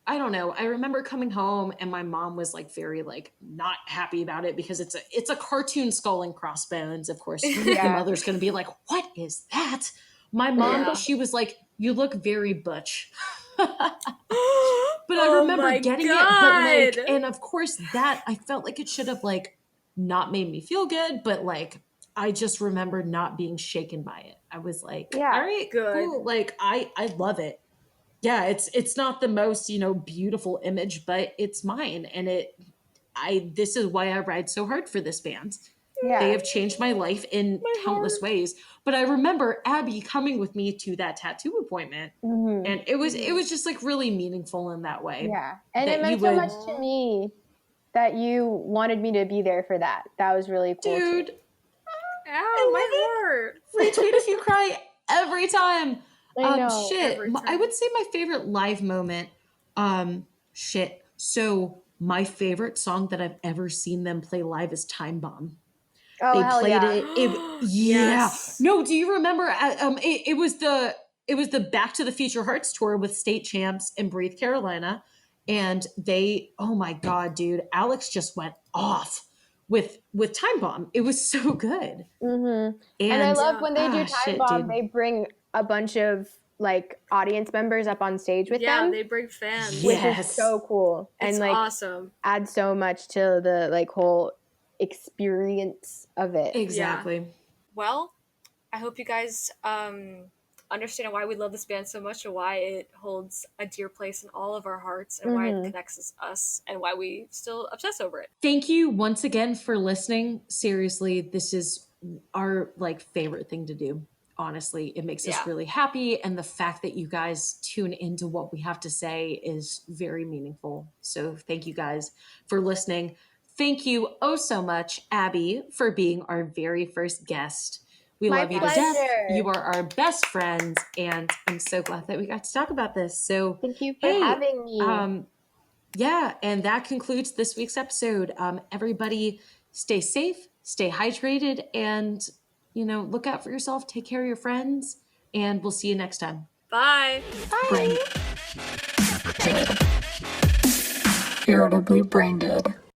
S2: I don't know. I remember coming home and my mom was like very like not happy about it because it's a cartoon skull and crossbones. Of course, the mother's going to be like, what is that? My mom, she was like, you look very butch. But I remember getting it, but like, and of course that I felt like it should have like not made me feel good, but like I just remember not being shaken by it. I was like, all right, cool. Like I love it. Yeah, it's not the most, you know, beautiful image, but it's mine. And this is why I ride so hard for this band. They have changed my life in countless ways. But I remember Abby coming with me to that tattoo appointment. And it was just like really meaningful in that way.
S4: Yeah. And it meant so much to me that you wanted me to be there for that. That was really cool.
S2: Dude.
S4: Too.
S3: Ow, my heart.
S2: Retweet if you cry every time.
S4: I know.
S2: Shit. I would say my favorite live moment. Shit. So my favorite song that I've ever seen them play live is Time Bomb.
S4: Oh,
S2: they
S4: hell
S2: played
S4: yeah.
S2: Yes. No, do you remember it was the Back to the Future Hearts tour with State Champs and Breathe Carolina, and they, oh my god, dude, Alex just went off with Time Bomb. It was so good.
S4: And I love when they do Time Bomb, they bring a bunch of like audience members up on stage with them.
S3: Yeah, they bring fans.
S4: Which is so cool.
S3: It's
S4: and like
S3: awesome.
S4: Adds so much to the like whole experience of it.
S2: Exactly.
S3: Yeah. Well, I hope you guys understand why we love this band so much and why it holds a dear place in all of our hearts and why it connects us and why we still obsess over it.
S2: Thank you once again for listening. Seriously, this is our like favorite thing to do. Honestly, it makes us really happy, and the fact that you guys tune into what we have to say is very meaningful. So thank you guys for listening. Thank you oh so much, Abby, for being our very first guest. We love you to death. You are our best friends, and I'm so glad that we got to talk about this. So
S4: thank you for having me.
S2: Yeah, and that concludes this week's episode. Everybody stay safe, stay hydrated, and, you know, look out for yourself, take care of your friends, and we'll see you next time.
S3: Bye.
S2: Bye.
S1: Irritably Braindead.